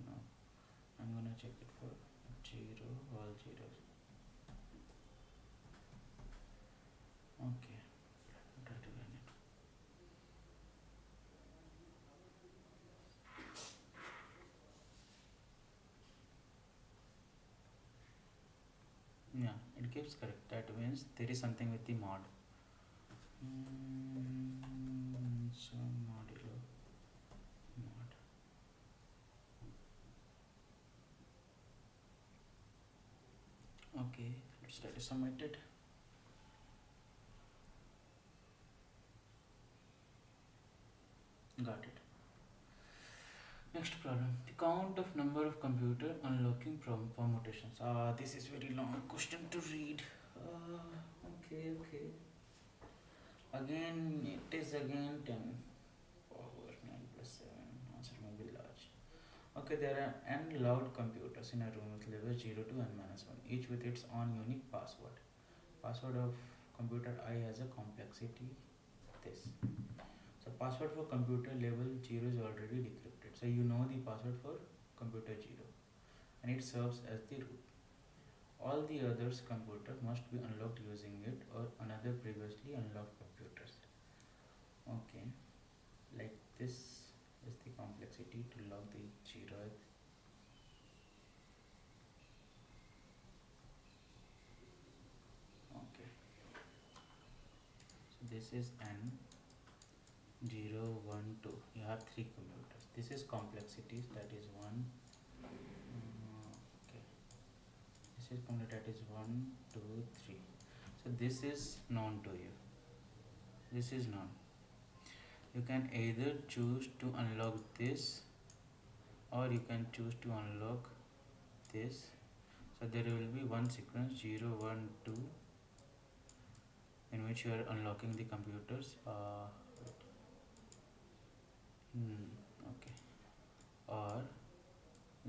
Speaker 2: No, I'm gonna check it for 0, all zeros. Okay, try to run it. Yeah, it gives correct. That means there is something with the mod. So modulo mod. Okay, let's try to submit it. Got it. Next problem. The count of number of computer unlocking permutations. This is very long question to read. Okay. Again, it is again 10 power 9 plus 7. Answer may be large. Okay, there are n loud computers in a room with level 0 to n minus 1, each with its own unique password. Password of computer I has a complexity this. So password for computer level 0 is already decrypted. So you know the password for computer 0 and it serves as the root. All the others computer must be unlocked using it or another previously unlocked computers. Okay, like this is the complexity to lock the 0th. Okay, so this is n 0 1 2. You have 3 computers. This is complexities, that is 1. Okay, this is complete, that is 1 2 3. So this is known to you. This is known. You can either choose to unlock this or you can choose to unlock this. So there will be one sequence 0 1 2 in which you are unlocking the computers. Okay, or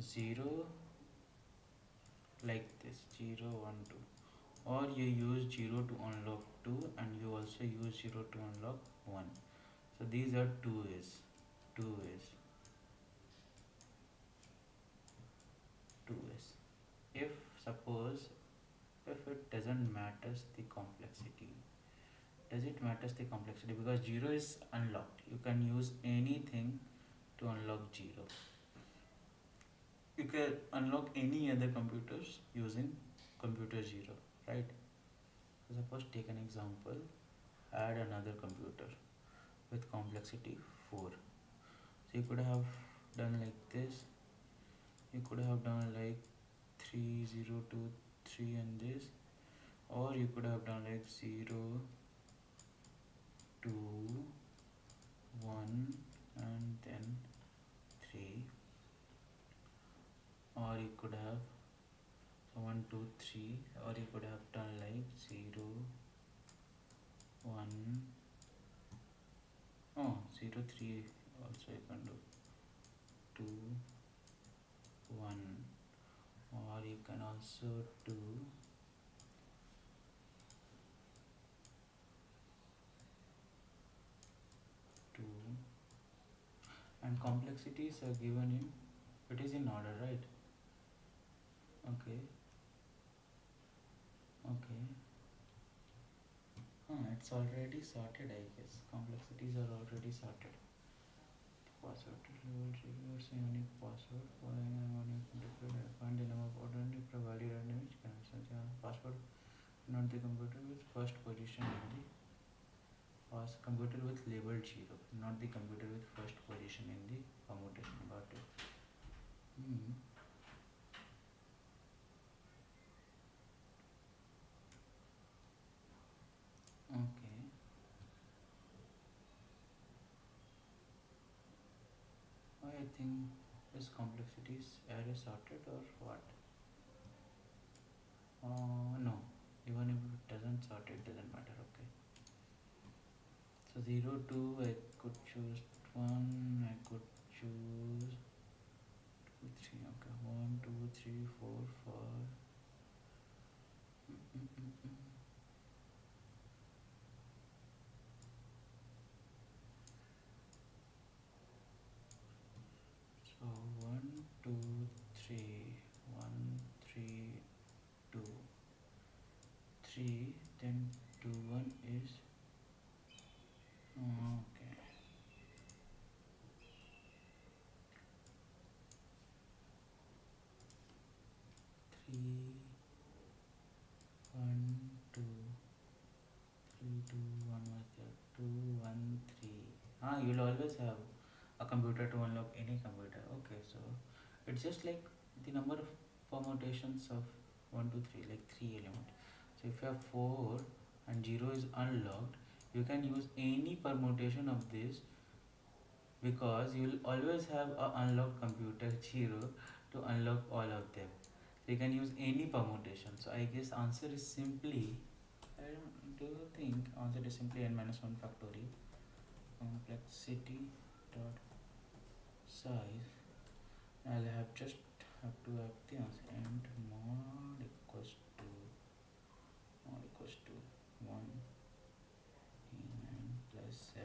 Speaker 2: 0 like this 0 1 2, or you use 0 to unlock 2 and you also use 0 to unlock 1. So these are two ways. If suppose if it doesn't matters the complexity, does it matters the complexity? Because 0 is unlocked, you can use anything to unlock 0. You can unlock any other computers using computer 0, right? So suppose take an example, add another computer with complexity 4. So you could have done like this, you could have done like 3 0 2 3 and this, or you could have done like 0 2 1 and then 3, or you could have 1 2 3, or you could have done like 0 1 0 3 also you can do 2 1, or you can also do 2, and complexities are given in, it is in order, right? Okay. It's already sorted, I guess. Complexities are already sorted. Password level 3 words unique password following a unique declared find the number of ordinary value and image connections. Password not the computer with first position in the computer with label 0, not the computer with first position in the permutation. Got it. Okay. I think this complexities array sorted or what? No, even if it doesn't sort, it doesn't matter. Okay. So 0 2, I could choose 1, I could choose 2 3. Okay, 1 2 3 4 5. So 1 2 3 1 3 2 3, then 2 1 is okay. 3 1 2 3 2 1 was there. 2 1 3. You'll always have a computer to unlock any computer. Okay, so it's just like the number of permutations of 1 2 3, like 3 elements. So if you have 4 and 0 is unlocked, you can use any permutation of this, because you will always have a unlocked computer 0 to unlock all of them. So you can use any permutation. So I guess answer is simply, do you think answer is simply n minus 1 factorial complexity dot size? I'll have to have the answer, and mod equals to 1 9 plus 7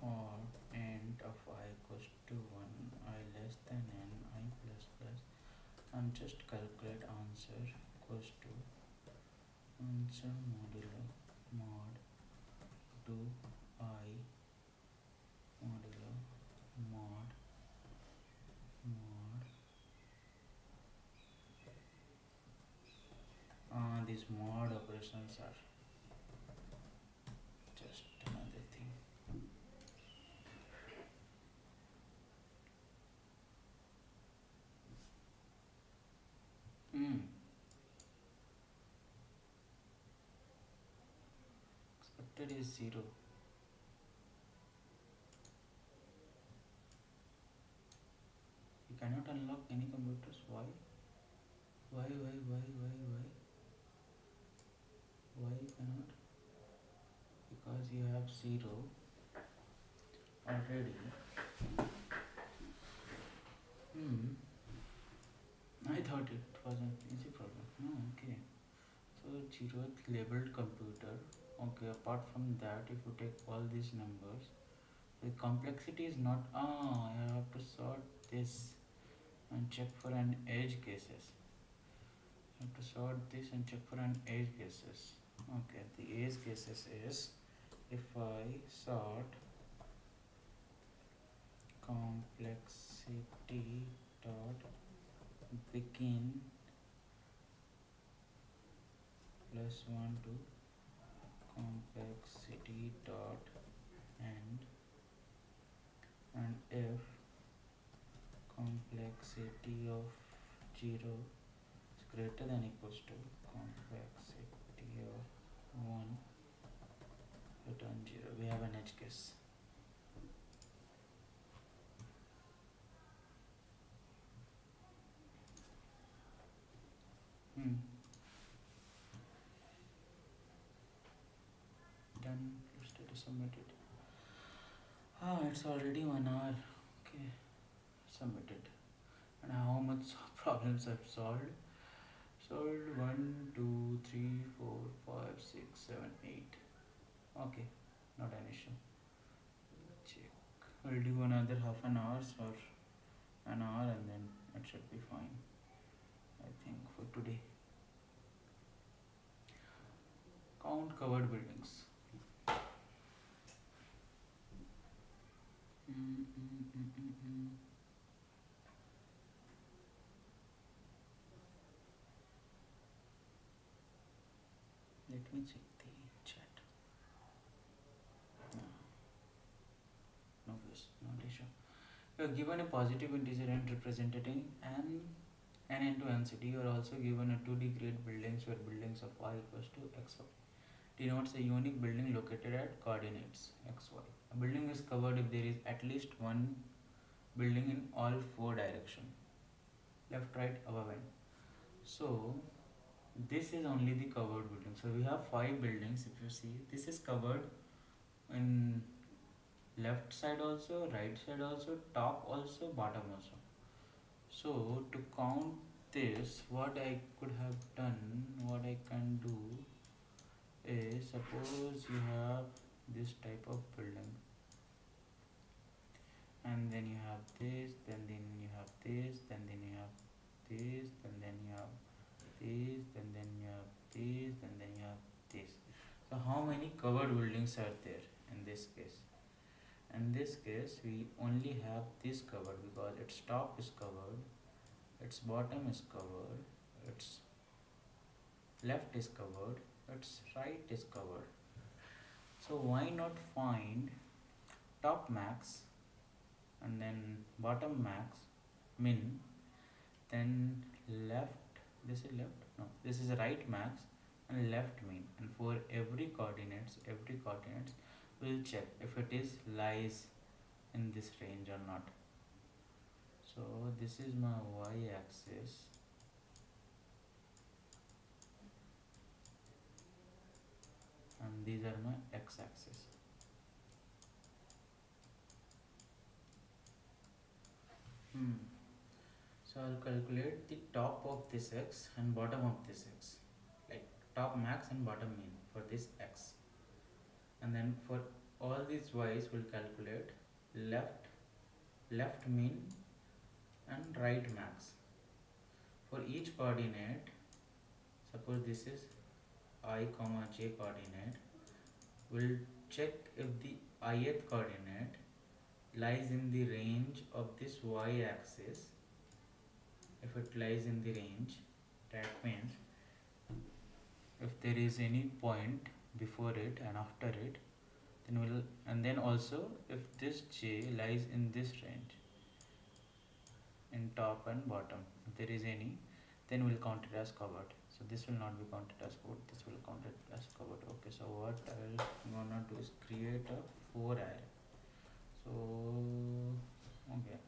Speaker 2: or end of I equals to 1 I less than n I plus plus, and just calculate answer equals to answer modulo mod 2 I modulo mod these mod operations are just another thing. Expected is 0. You cannot unlock any computers. Why? Why you cannot? Because you have 0 already. I thought it was an easy problem. No, okay. So 0th labeled computer. Okay, apart from that, if you take all these numbers, the complexity is not. I have to sort this and check for an edge cases. I have to sort this and check for an edge cases. Okay, the edge cases is if I sort complexity dot begin plus 1 to complexity dot end, and if complexity of 0 is greater than equals to complexity of 1, return 0. We have an edge case. Done. Let's try to submit it. It's already 1 hour. Okay, submitted. And how much problems I've solved? Solved 1, 2, 3, 4, 5, 6, 7, 8. Okay, not an issue. Check. We'll do another half an hour or an hour, and then it should be fine, I think, for today. Count covered buildings. Let me check the chat. No, please, not issue. You are given a positive integer and representing an into n city. You are also given a 2D grade buildings where buildings of y equals to xy denotes a unique building located at coordinates xy. A building is covered if there is at least one building in all 4 directions, left, right, above, end. So this is only the covered building. So we have 5 buildings. If you see, this is covered in left side also, right side also, top also, bottom also. So to count this, what I could have done, what I can do is, suppose you have this type of building, and then you have this, then you have this, then you have this, then you have this, then you have this, then you have this. So how many covered buildings are there in this case? In this case, we only have this covered because its top is covered, its bottom is covered, its left is covered, its right is covered. So why not find top max and then bottom max, min, then left, this is left, no, this is right max and left min, and for every coordinates we'll check if it is lies in this range or not. So this is my y-axis, and these are my x-axis. So I'll calculate the top of this x and bottom of this x, like top max and bottom mean for this x, and then for all these y's we'll calculate left mean and right max. For each coordinate, suppose this is I comma j coordinate, we'll check if the ith coordinate lies in the range of this y-axis. If it lies in the range, that means if there is any point before it and after it, then we'll, and then also if this j lies in this range, in top and bottom, if there is any, then we'll count it as covered. So this will not be counted as code, this will count it as covered. Okay, so what I'm gonna do is create a 4 array. So okay,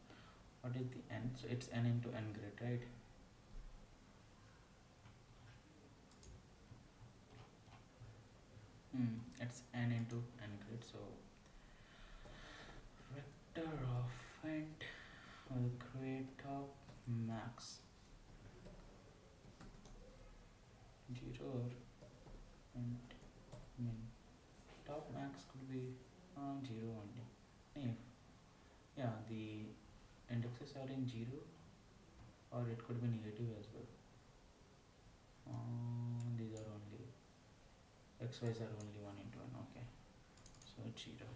Speaker 2: what is the n? So it's n into n grid, right? It's n into n grid. So vector of int will create top max 0 or int min. Top max could be 0 only. If yeah, the indexes are in 0, or it could be negative as well. These are only xy's are only 1 into 1. Okay, 0.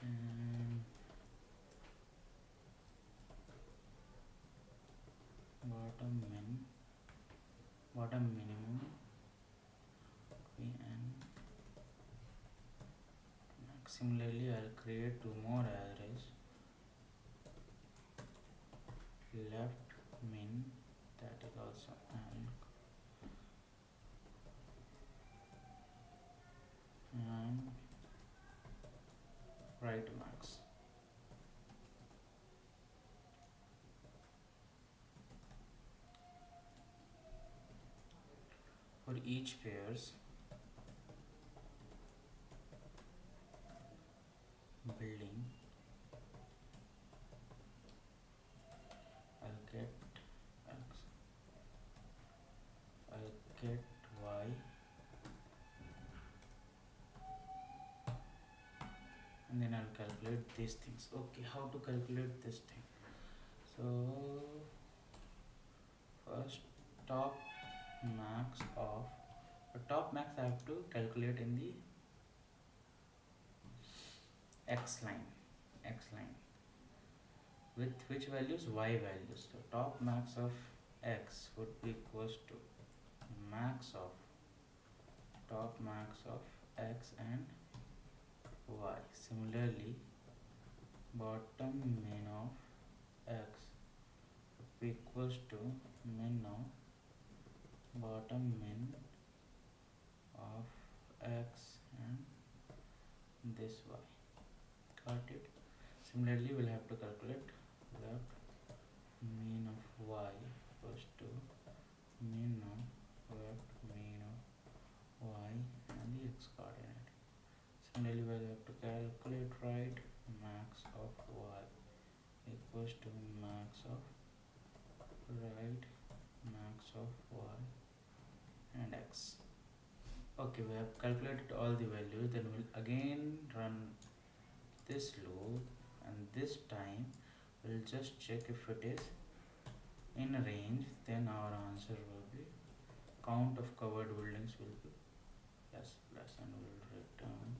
Speaker 2: And bottom minimum and max. Similarly, I'll create two more arrays. Left min, that is also and right max. For each pairs building, I'll get x, I'll get y, and then I'll calculate these things. Okay, how to calculate this thing? So first, top max I have to calculate in the x line with which values? Y values. So top max of x would be equals to top max of x and y. Similarly, bottom min of x would be equals to min of bottom min of x and this y. Got it? Similarly, we'll have to calculate left mean of y equals to min of left mean of y and the x coordinate. Similarly, we'll have to calculate right max of y equals to max of right max of y and x. Okay, we have calculated all the values. Then we'll again run this loop, and this time we'll just check if it is in range. Then our answer will be count of covered buildings will be plus and we'll return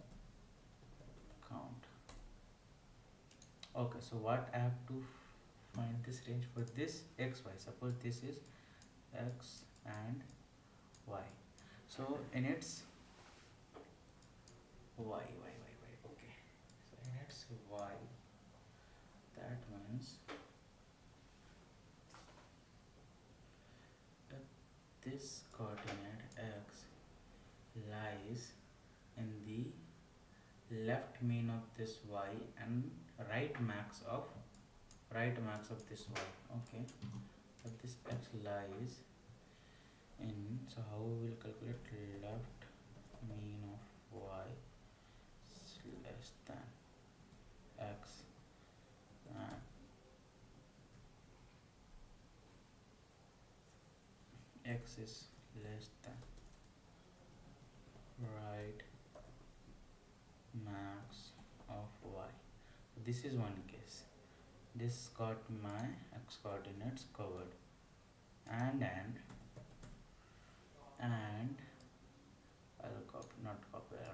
Speaker 2: count. Okay, so what I have to find this range for this x y. Suppose this is x and y. So in its y. Okay. So in its y, that means that this coordinate x lies in the left mean of this y and right max of this y. Okay, but this x lies in, so how we will calculate left mean of y is less than x x is less than right max of y. This is one case. This got my x coordinates covered, and I'll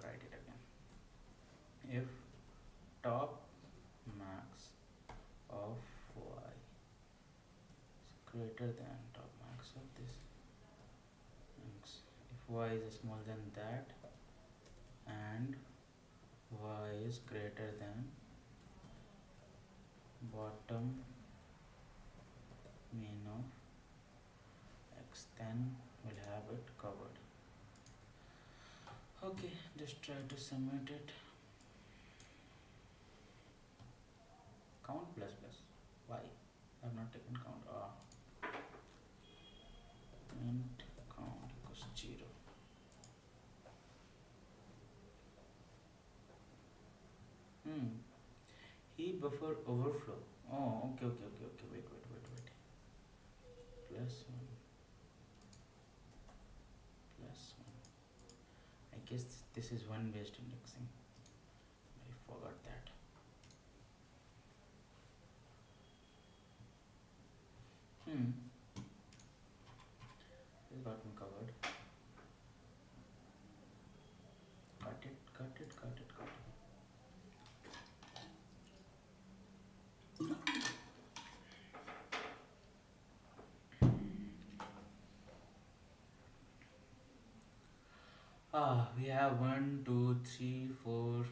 Speaker 2: write it again. If top max of y is greater than top max of this x, if y is smaller than that and y is greater than bottom mean of x, then we'll have it covered. Okay, just try to submit it. Count plus. Why? I have not taken count. Int count equals 0. Heap buffer overflow. Oh, okay. Wait. Plus 1. I guess this is one based indexing. I forgot that. This got me covered. Cut it, cut it, cut it, cut it. We have 1, 2, 3, 4.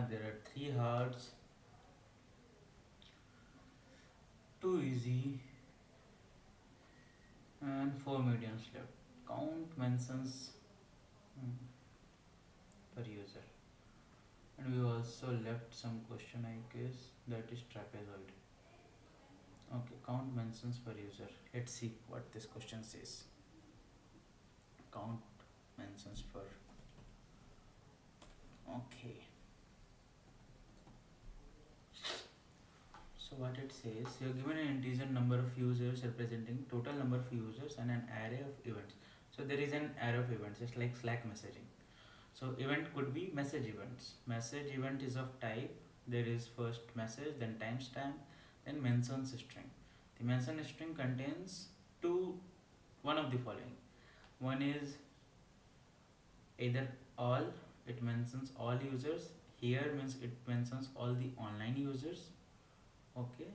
Speaker 2: There are 3 hearts. Too easy. And 4 mediums left. Count mentions per user. And we also left some question, I guess, that is trapezoid. Okay, count mentions per user. Let's see what this question says. Count mentions per. Okay. So what it says, you are given an integer number of users representing total number of users and an array of events. So there is an array of events, just like Slack messaging. So event could be message events. Message event is of type, there is first message, then timestamp, then mentions string. The mention string contains one of the following. One is either all, it mentions all users. Here means it mentions all the online users. Okay.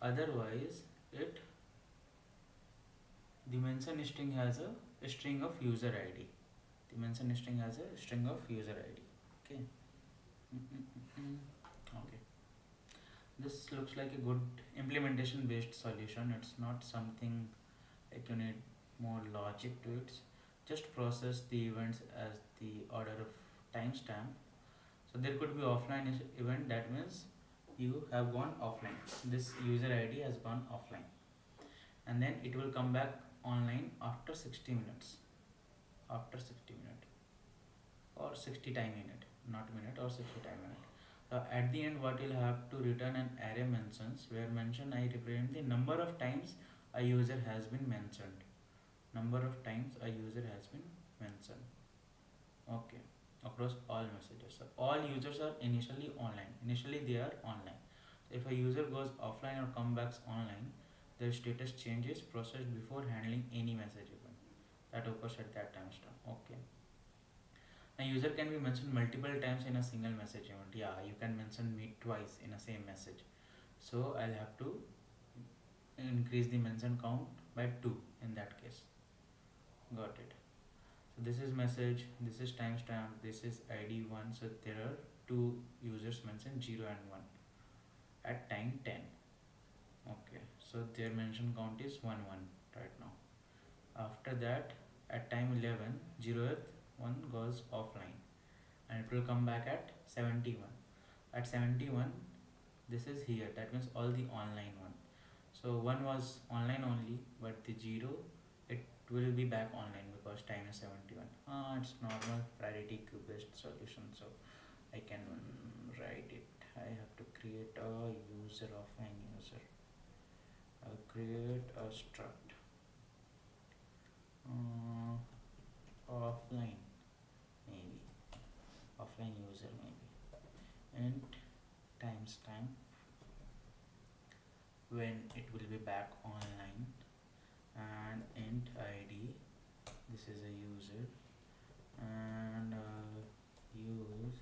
Speaker 2: Otherwise, the mention string has a string of user ID. The mention string has a string of user ID. Okay. Okay. This looks like a good implementation based solution. It's not something like you need more logic to it. Just process the events as the order of timestamp. So there could be offline event, that means you have gone offline. This user ID has gone offline. And then it will come back online after 60 minutes. After 60 minutes. Or 60 time unit. Not minute, or 60 time unit. At the end, what you'll have to return an array mentions, where mention I represent the number of times a user has been mentioned. Number of times a user has been mentioned. Okay. Across all messages. So all users are initially online. Initially they are online. So if a user goes offline or comes back online, their status changes processed before handling any message event that occurs at that timestamp. Okay. A user can be mentioned multiple times in a single message event. Yeah, you can mention me twice in a same message. So I'll have to increase the mention count by 2 in that case. Got it. So this is message, this is timestamp, this is ID 1. So there are 2 users mentioned, 0 and 1 at time 10. Okay, so their mention count is 1 1 right now. After that, at time 11, 0th one goes offline and it will come back at 71. At 71, this is here, that means all the online one. So 1 was online only, but the 0, it will be back online because time is 71. It's normal priority queue based solution, so I can write it. I have to create a user of an user. I'll create a struct offline, maybe offline user, maybe, and timestamp when it will be back online, and int id, this is a user, and use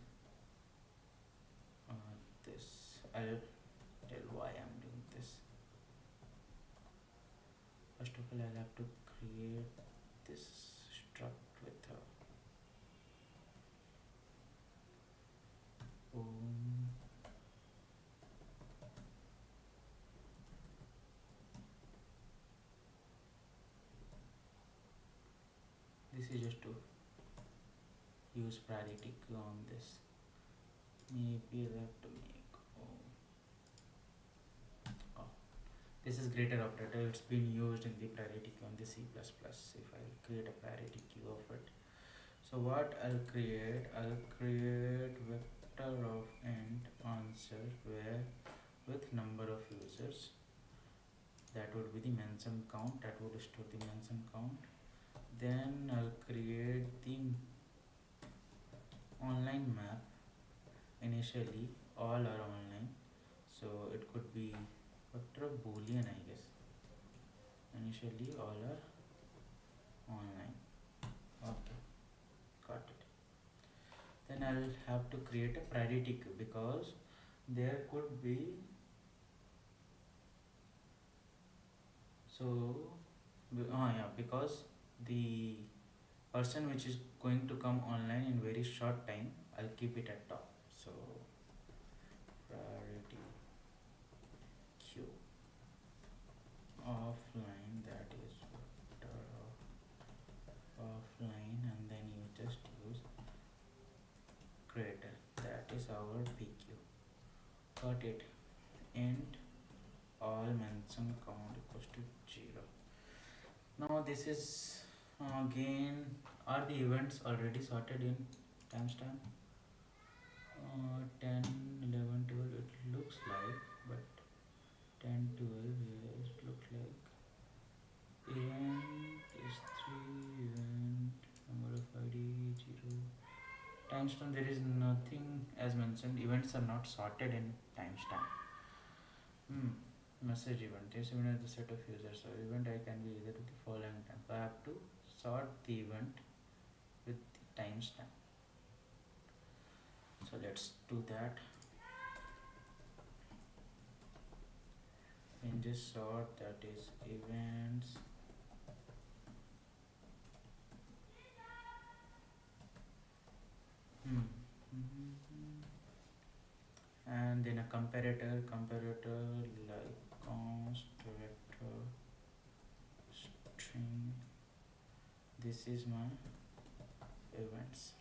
Speaker 2: this. I'll tell why I'm doing this. First of all, I'll have to create this struct with a this is just to use priority queue on this. Maybe I'll have to make this is greater operator. It's been used in the priority queue on the C++. If I create a priority queue of it, so what I'll create vector of int answer where with number of users, that would be the mention count, that would store the mention count. Then I'll create the online map. Initially all are online, so it could be Vector of Boolean, I guess. Initially all are online. Okay, got it. Then I'll have to create a priority queue because there could be, because the person which is going to come online in very short time, I'll keep it at top. So priority queue offline, that is vector of offline, and then you just use greater, that is our PQ. Got it. And all mention count equals to 0. Now this is again, are the events already sorted in timestamp? 10, 11, 12 it looks like, but 10, 12, yes, it looks like. Event is 3, event number of ID 0. Timestamp, there is nothing as mentioned. Events are not sorted in timestamp. Message event. This event is the set of users. So event I can be either with the following time. So I have to sort the event with the timestamp. So let's do that. In this sort, that is events. And then a comparator like const vector string. This is my events.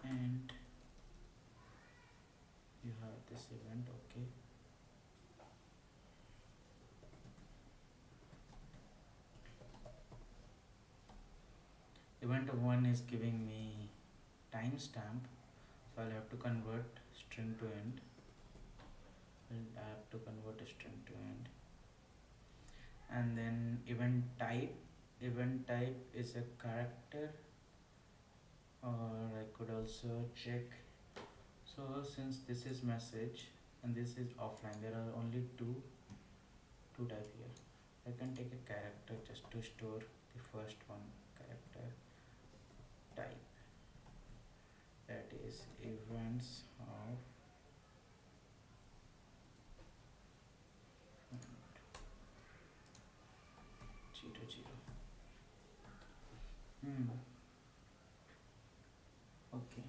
Speaker 2: And you have this event, okay. Event 1 is giving me timestamp, so I'll have to convert string to end. I have to convert a string to end. And then event type is a character, or I could also check. So since this is message and this is offline, there are only two type here. I can take a character just to store the first one, character type, that is events of 0, 0. Okay.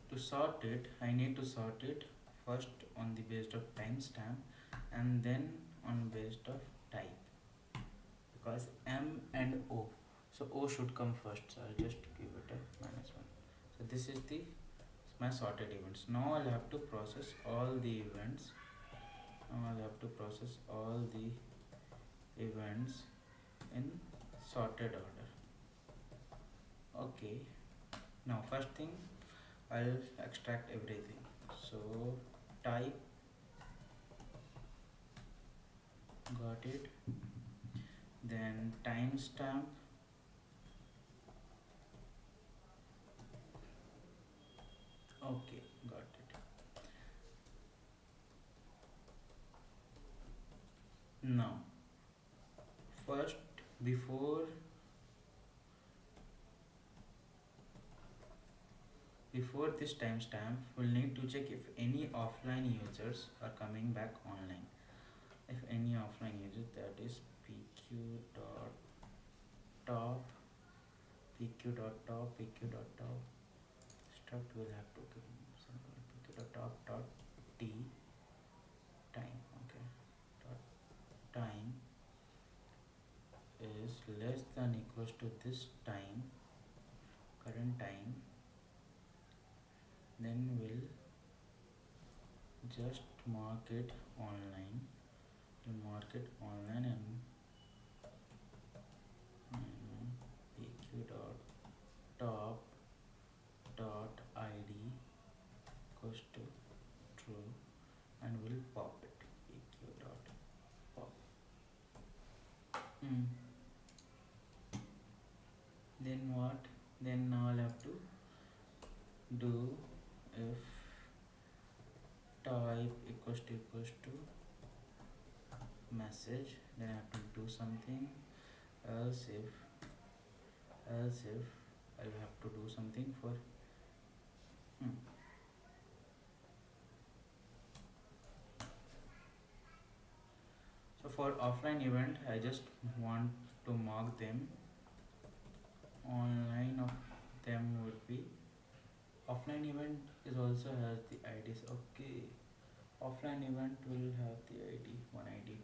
Speaker 2: To sort it, I need to sort it first on the basis of timestamp and then on based of type, because M and O, so O should come first, so I'll just give it a -1. So this is my sorted events. Now I'll have to process all the events. In sorted order. Okay, now first thing, I'll extract everything. So type, got it. Then timestamp, okay, got it. Now first, before this timestamp, we'll need to check if any offline users are coming back online. If any offline user, that is pq.top struct will have to give simple pq.top.t time. Okay, time is less than equals to this time, current time, then we'll just mark it online. And pq.top.id equals to true, and we'll pop it pq.pop. Then what? do if type equals to message, then I have to do something, else if I have to do something for so for offline event I just want to mark them. Online of them would be offline event is also has the IDs. Okay, offline event will have the ID, one ID.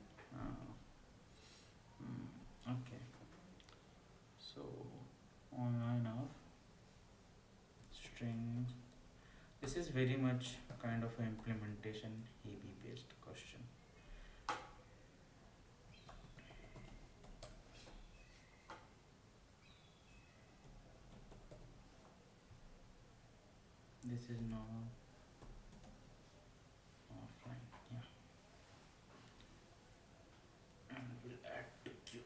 Speaker 2: Okay, so online of string. This is very much kind of an implementation AB based question. This is now offline, yeah. And we'll add to queue.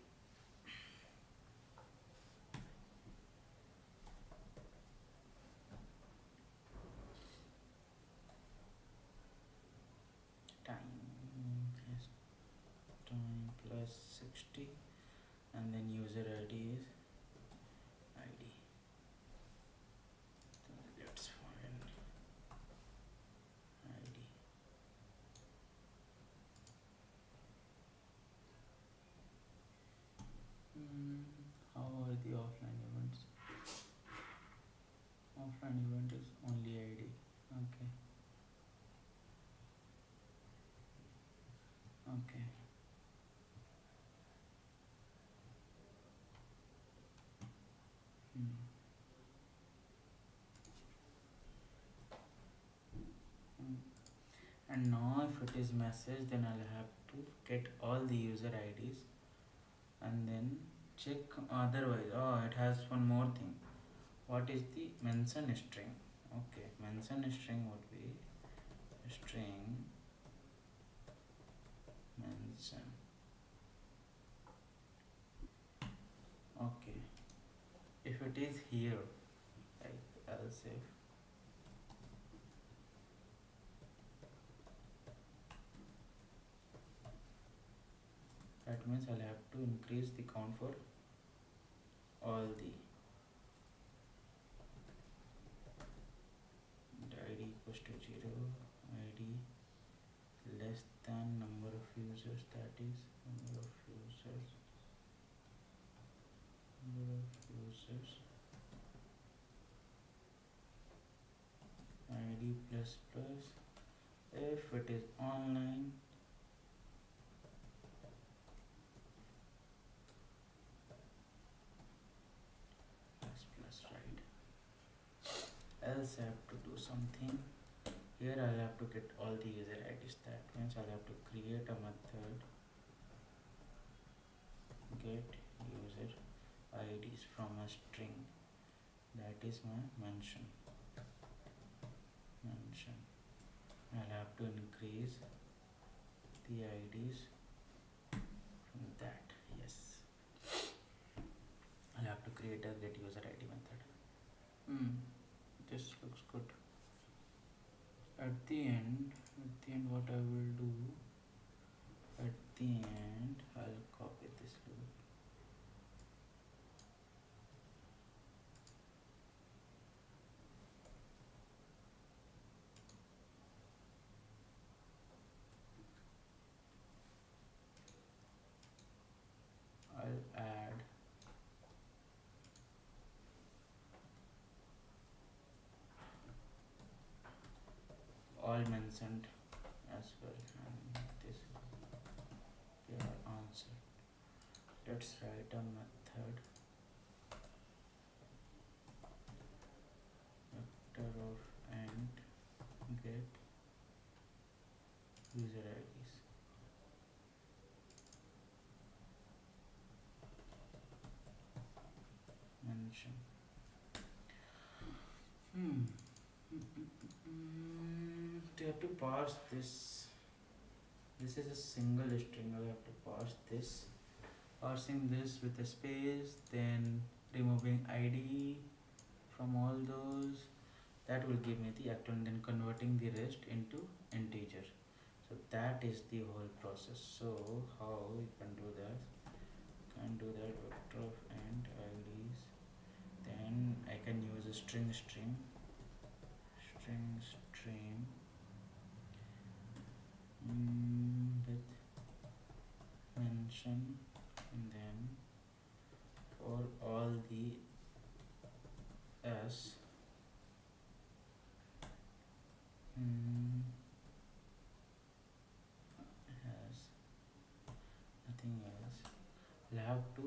Speaker 2: Time plus 60, and then user ID is ID. So let's find ID. How are the offline events? Offline event is only ID. Okay. Okay. And now if it is message, then I'll have to get all the user IDs and then check. Otherwise, it has one more thing. What is the mention string? Okay, mention string would be string mention. Okay, if it is here, like else if that means I'll have to increase the count for all the ID equals to 0, ID less than number of users, that is number of users ID plus plus. If it is online, plus, right? Else I have to do something. Here I'll have to get all the user IDs. That means I'll have to create a method get user IDs from a string. That is my mention. I'll have to increase the IDs from that. Yes. I'll have to create a get user ID method. This looks good. At the end what I will do, at the end I'll copy this loop. I'll add all mentioned as well, and this is their answer. Let's write a method vector of int get user IDs. Mention. They have to parse this. This is a single string. I have to parse this. Parsing this with a space, then removing ID from all those. that will give me the actual, and then converting the rest into integer. So that is the whole process. So how we can do that? Vector of int IDs. Then I can use a string stream with mention, and then for all the s has nothing else, I'll have to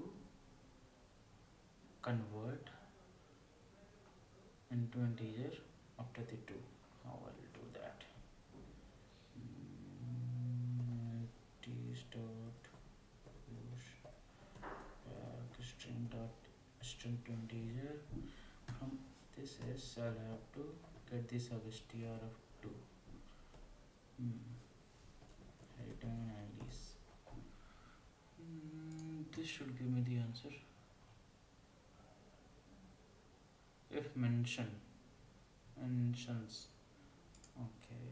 Speaker 2: convert into integer after the 2. How I'll do that? T dot push back string to integer. From this is, I'll have to get the substr of 2. Return IDs. This should give me the answer. If mentions, okay.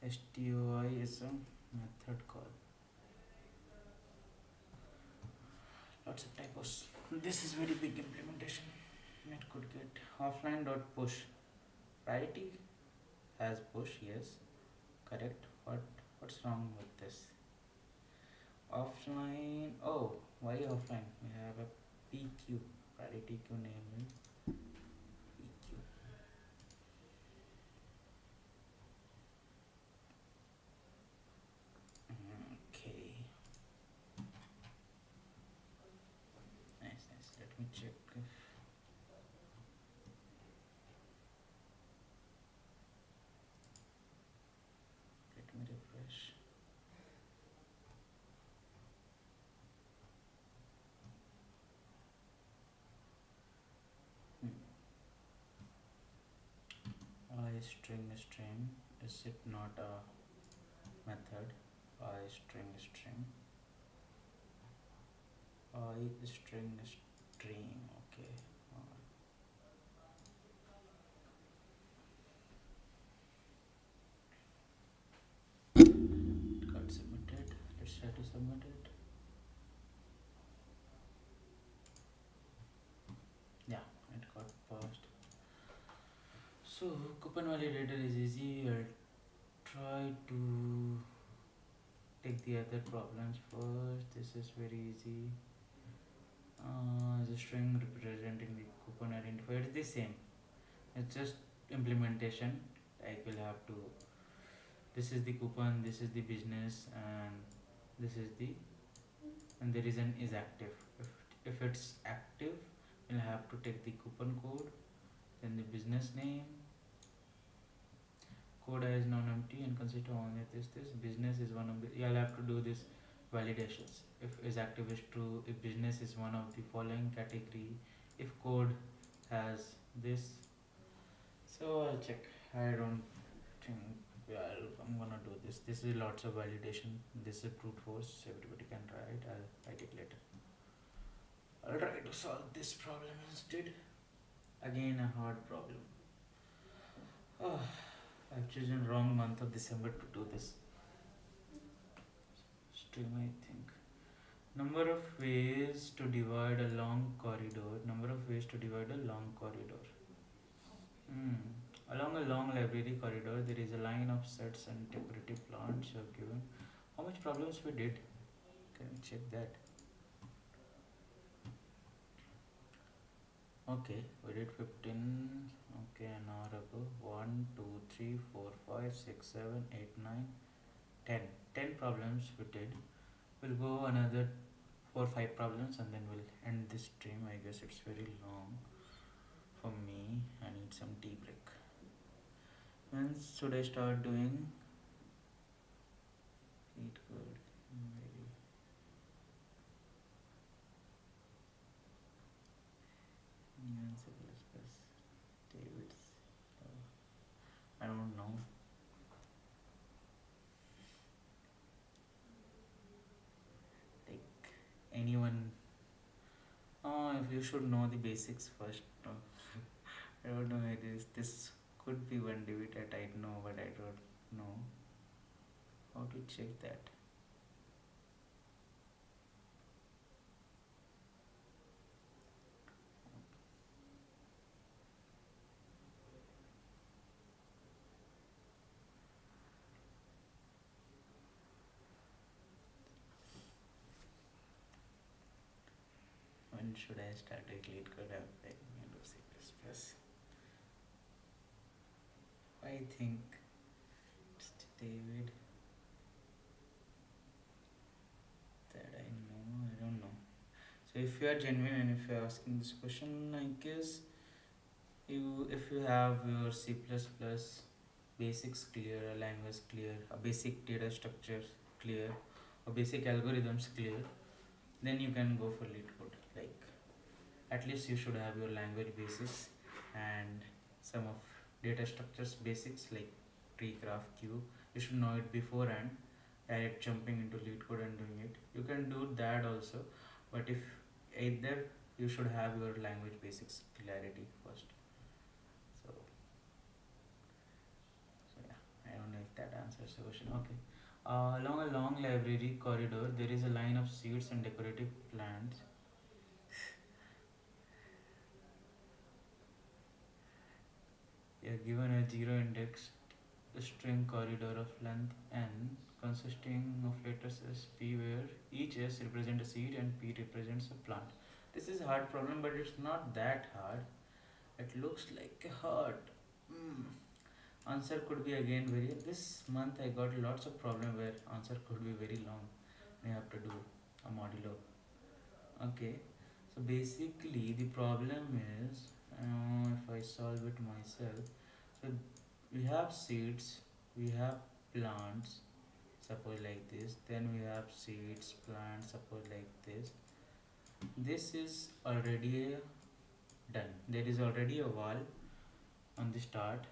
Speaker 2: STOI is a method call. Lots of typos. This is very big implementation. It could get offline dot push. Priority has push, yes, correct. What's wrong with this? Offline. Oh, why offline? We have a PQ. Priority queue name is PQ. Okay. Nice. Let me check if let me refresh. I string is it not a method? I string okay. It got submitted. Let's try to submit it. Yeah, it got passed. So coupon validator is easy. I'll try to take the other problems first. This is very easy. The string representing the coupon identifier is the same. It's just implementation. Like we'll have to. This is the coupon. This is the business, and this is the. And the reason is active. If it's active, we'll have to take the coupon code, then the business name. Code is non-empty and consider only this. Business is one of the. You'll have to do this validations. If is active is true, if business is one of the following category, if code has this. So I'll check. I don't think I'm gonna do this. This is lots of validation. This is brute force. Everybody can try it. I'll write it later. I'll try to solve this problem instead. Again, a hard problem. I've chosen wrong month of December to do this. Stream, I think. Number of ways to divide a long corridor. Along a long library corridor, there is a line of sets and decorative plants you have given. How much problems we did? Can you check that? Okay, we did 15. Okay, an hour ago. 1, 2, 3, 4, 5, 6, 7, 8, 9, 10. 10 problems we did. We'll go another 4, 5 problems and then we'll end this stream. I guess it's very long for me. I need some tea break. When should I start doing? LeetCode, maybe. David's. I don't know. you should know the basics first. No? I don't know it is. This could be 1 that I know, but I don't know how to check that. When should I start with LeetCode? C++. I think it's David that I know. I don't know. So if you are genuine and if you are asking this question, I guess if you have your C++ basics clear, a language clear, a basic data structure clear, or basic algorithms clear, then you can go for LeetCode. Like at least you should have your language basics and some of data structures basics like tree, graph, queue. You should know it beforehand. Direct jumping into LeetCode and doing it. You can do that also, but if either you should have your language basics clarity first. So yeah, I don't know if that answers the question. Okay. Along a long library corridor, there is a line of seeds and decorative plants. You are given a zero index string corridor of length n consisting of letters S, P, where each S represents a seed and P represents a plant. This is a hard problem, but it's not that hard. It looks like a heart. Answer could be again very. This month I got lots of problem where answer could be very long. I have to do a modulo. Okay, so basically the problem is if I solve it myself. So we have seeds, we have plants, suppose like this. Then we have seeds, plants, suppose like this. This is already done. There is already a wall on the start,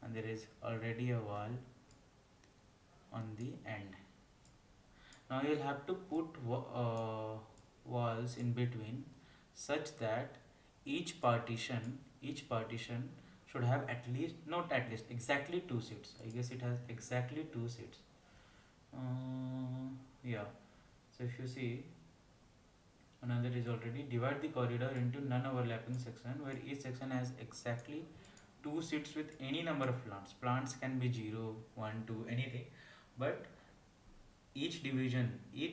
Speaker 2: and there is already a wall on the end. Now you'll have to put walls in between such that each partition should have at least, not at least, exactly 2 seats. I guess it has exactly 2 seats. Yeah, so if you see, another is already divide the corridor into non-overlapping section where each section has exactly 2 seats with any number of plants. Plants can be 0, 1, 2, anything, but each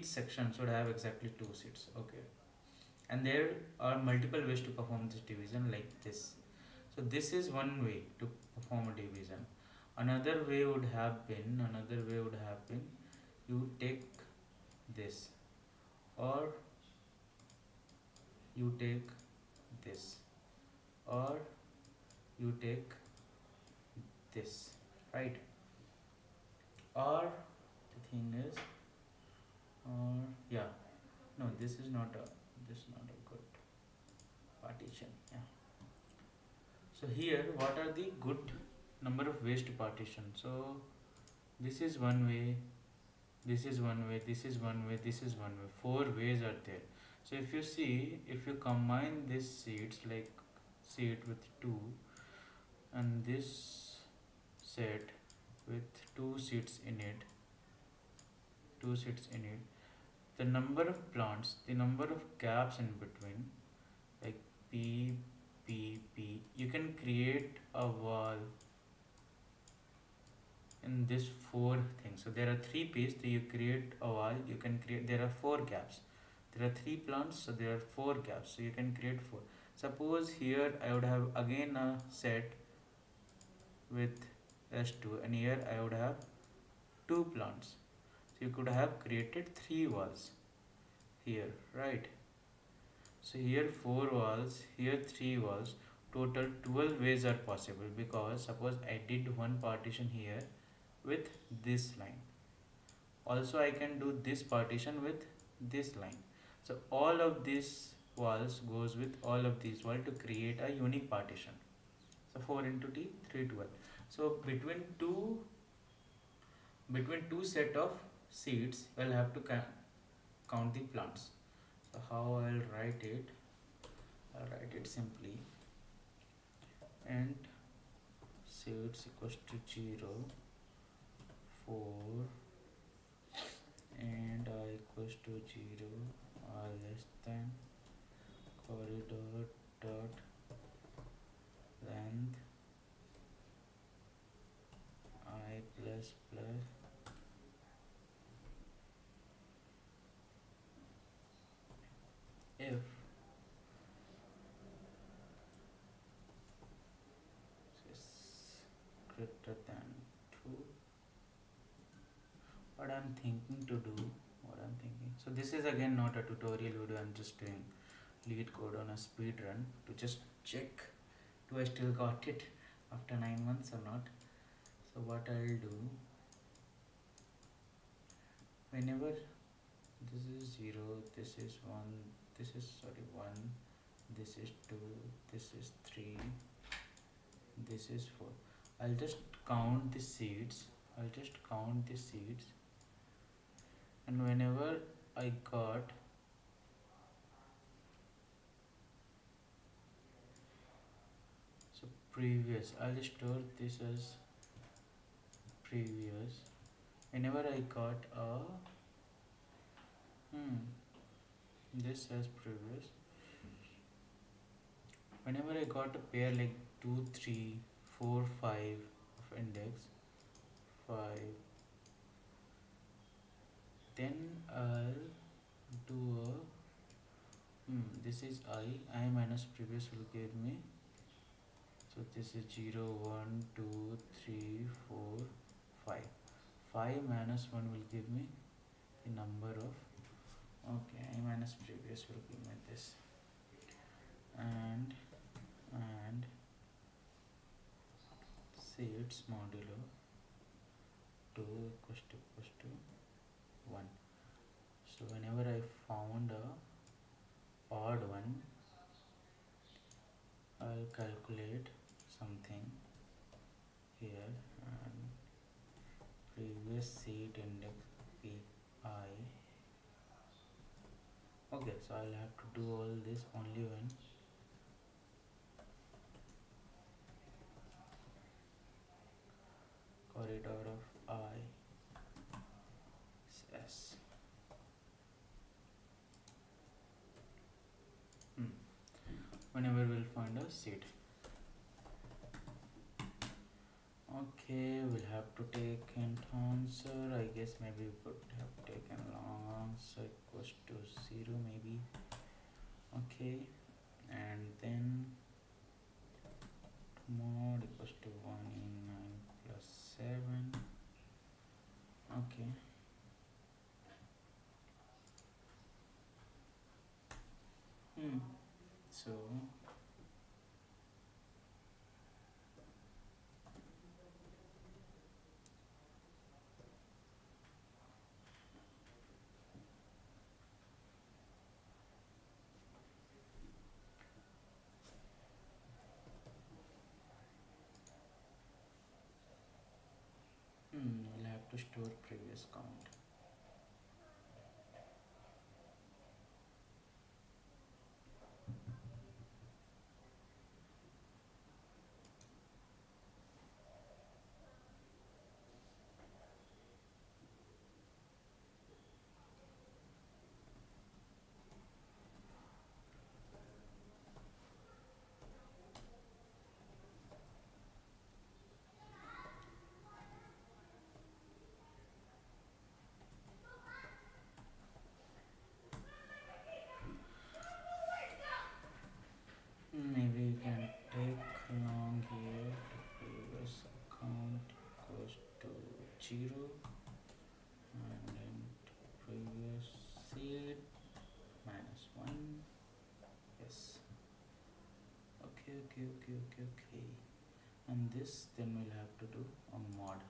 Speaker 2: section should have exactly 2 seats. Okay, and there are multiple ways to perform this division like this. So this is one way to perform a division. Another way would have been you take this, or you take this, or you take this, right? Or the thing is, yeah, no, this is not a good partition. Yeah. So here, what are the good number of ways to partition? So this is one way, this is one way, this is one way, this is one way. 4 ways are there. So if you see, if you combine these seeds, like seed with 2 and this set with 2 seeds in it, the number of plants, the number of gaps in between, like P, P, P, you can create a wall in this 4 things. So there are 3 P's, so you create a wall, you can create, there are 4 gaps. There are 3 plants, so there are 4 gaps, so you can create 4. Suppose here I would have again a set with S2, and here I would have 2 plants. So you could have created 3 walls here, right? So here 4 walls, here 3 walls, total 12 ways are possible, because suppose I did one partition here with this line. Also I can do this partition with this line. So all of these walls goes with all of these walls to create a unique partition. So 4 into T, 3, 12. So between two set of seeds, we'll have to count the plants. So how I'll write it, I'll write it simply. And seeds equals to 0, 4, and I equals to 0 or less than corridor dot length I plus plus if is greater than 2. What I'm thinking to do, so this is again not a tutorial video, I'm just doing LeetCode on a speed run to just check do I still got it after 9 months or not. So what I'll do, whenever this is 0, this is 1, this is 1, this is 2, this is 3, this is 4, I'll just count the seeds, and whenever I got previous, I'll store this as previous. Whenever I got a this as previous, whenever I got a pair like 2, 3, 4, 5 of index 5, then I'll do a this is I minus previous will give me, so this is 0, 1, 2, 3, 4, 5. 5 minus 1 will give me the number of, okay, I minus previous will give me this, and seeds modulo 2 equals to 1. So whenever I found a odd one, I'll calculate something here, and previous seed index pi. Okay, so I'll have to do all this only when corridor of I is S. Whenever we'll find a seed. Okay, we'll have to take int answer. I guess maybe we could have taken long answer equals to 0 maybe. Okay, and then mod equals to 1 in 9 plus 7. Okay. So we'll have to store previous count. Maybe you can take long here, previous count equals to 0, and then previous seed minus 1. Yes. Okay. And this then we'll have to do a mod.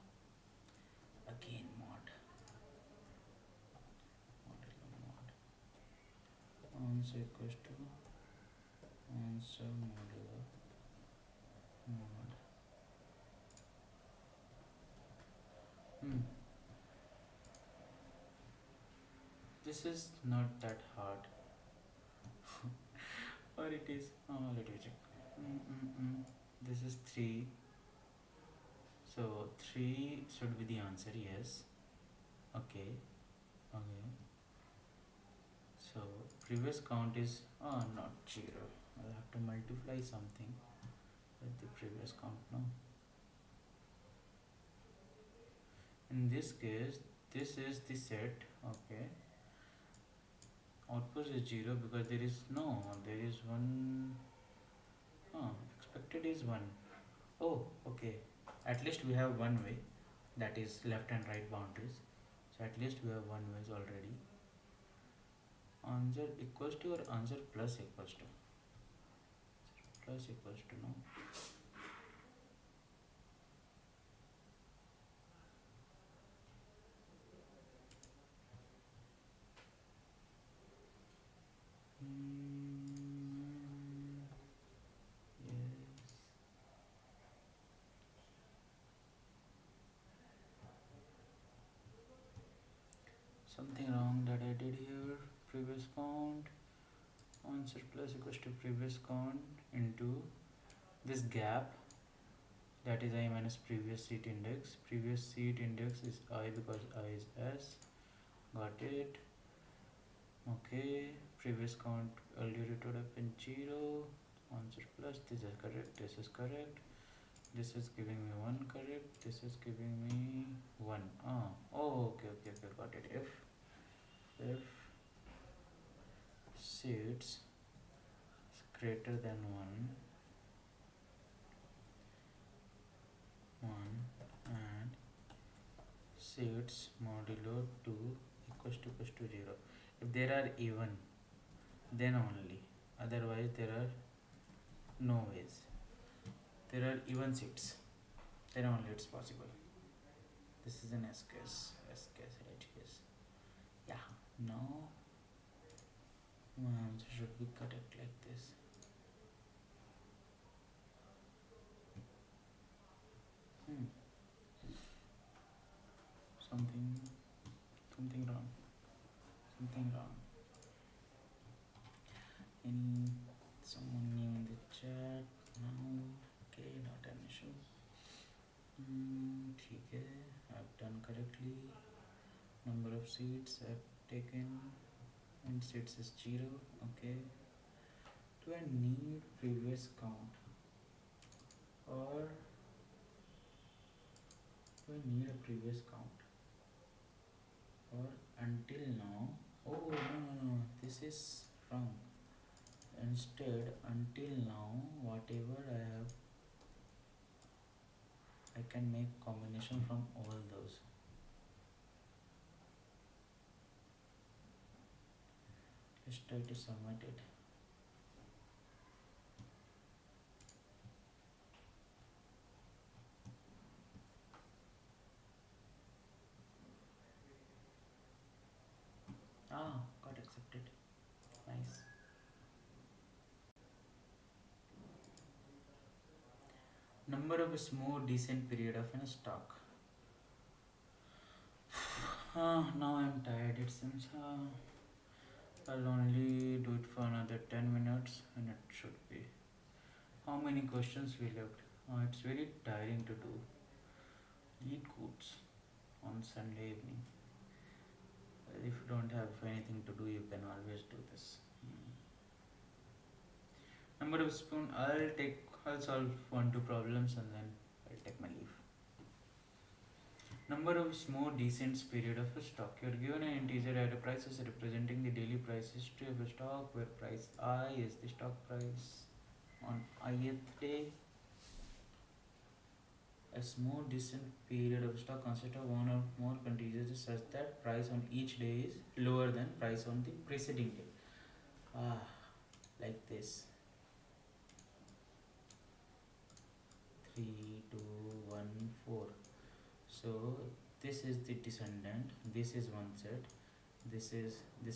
Speaker 2: Again mod. Answer equals to answer modulo mod. This is not that hard. or it is, let me check. This is 3, so 3 should be the answer. Yes. Okay. Okay, so previous count is not 0. I'll have to multiply something with the previous count now. In this case, this is the set. Okay, output is 0 because there is 1. Expected is 1. Oh, okay, at least we have one way, that is left and right boundaries. So at least we have one ways already. Answer equals to, or answer plus equals to? Plus equals to, no? Yes. Something wrong that I did here. Previous count, answer plus equals to previous count into this gap, that is I minus previous seat index. Previous seat index is I because I is S. Got it. Okay, previous count earlier it would have been 0. Answer plus, this is correct, this is correct. This is giving me 1 correct, this is giving me 1. Okay, got it. If seats is greater than 1 and seats modulo 2 equals to 0. If there are even, then only, otherwise there are no ways. There are even seats, then only it's possible. This is an S case, right? Yes. Yeah, now my answer should be correct like this. Something wrong. Someone new in the chat now? Okay, not an issue. ठीक है, I've done correctly. Number of seats I've taken, and seats is 0. Okay. Do I need previous count, or do I need a previous count, or until now? Oh no, this is wrong. Instead, until now, whatever I have, I can make combination from all those. Let's try to submit it. Got accepted. Nice. Number of smooth descent period of a stock. Now I'm tired, it seems. I'll only do it for another 10 minutes and it should be. How many questions we left? It's very tiring to do LeetCodes on Sunday evening. If you don't have anything to do, you can always do this. Number of spoon, I'll solve 1-2 problems and then I'll take my leave. Number of smooth descents period of a stock. You are given an integer at a prices representing the daily price history of a stock, where price I is the stock price on ith day. A smooth descent period of stock consists of one or more contingents such that price on each day is lower than price on the preceding day. Like this. 3, 2, 1, 4. So this is the descendant, this is one set, this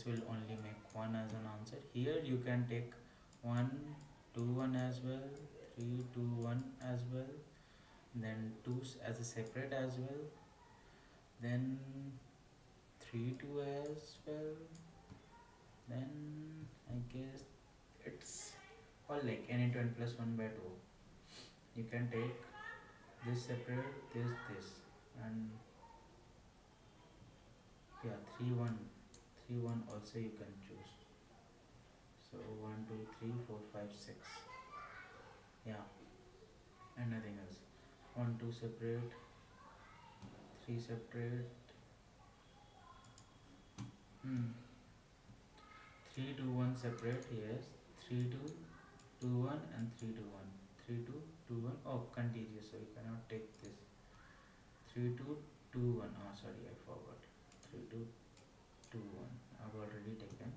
Speaker 2: will only make 1 as an answer. Here you can take 1, 2, 1 as well, 3, 2, 1 as well, then 2 as a separate as well, then 3, 2 as well, then I guess it's or like any to n plus 1 by 2. You can take this separate, this, and yeah, 3 1, 3 1 also you can choose. So 1 2 3 4 5 6, yeah, and nothing else. 1 2 separate, 3 separate, 3 2 1 separate, yes, 3 2 2 1 and 3 2 1, 3 2 2 1, oh contiguous, so you cannot take this. 3 2 2 1, oh sorry, I forgot. 3 2 2 1, I've already taken.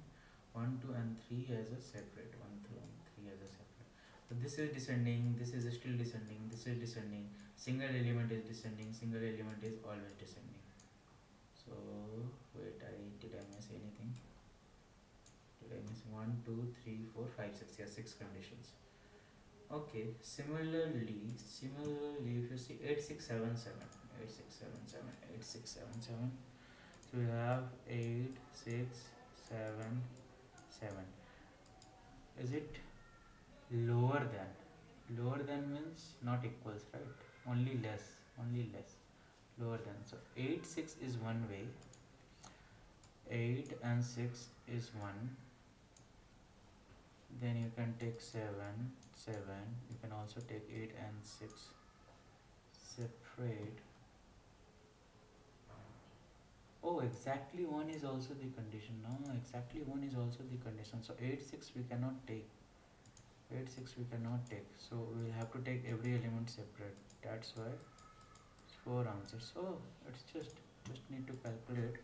Speaker 2: 1 2 and 3 as a separate, 1 2 and 3 as a separate. So this is descending, this is still descending, this is descending, single element is descending, single element is always descending. So wait, did I miss anything? Did I miss 1 2 3 4 5 6? Yeah, 6 conditions. Okay, similarly if you see 8 6 7 7, 8 6 7 7, 8 6 7 7, so we have 8 6 7 7. Is it lower than? Lower than means not equals, right? Only less, lower than. So 8 6 is one way, 8 and 6 is 1. Then you can take 7 7, you can also take 8 and 6 separate. Oh, exactly 1 is also the condition. No, exactly 1 is also the condition. So 8 6 we cannot take, 8 6 we cannot take, so we will have to take every element separate. That's why it's 4 answers. So it's just need to calculate.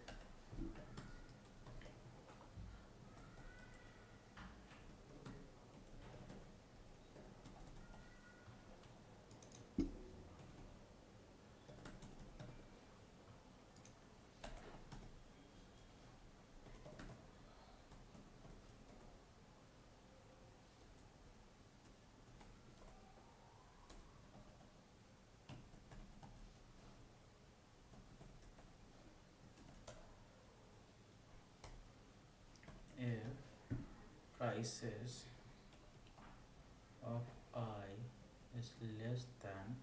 Speaker 2: If prices of I is less than,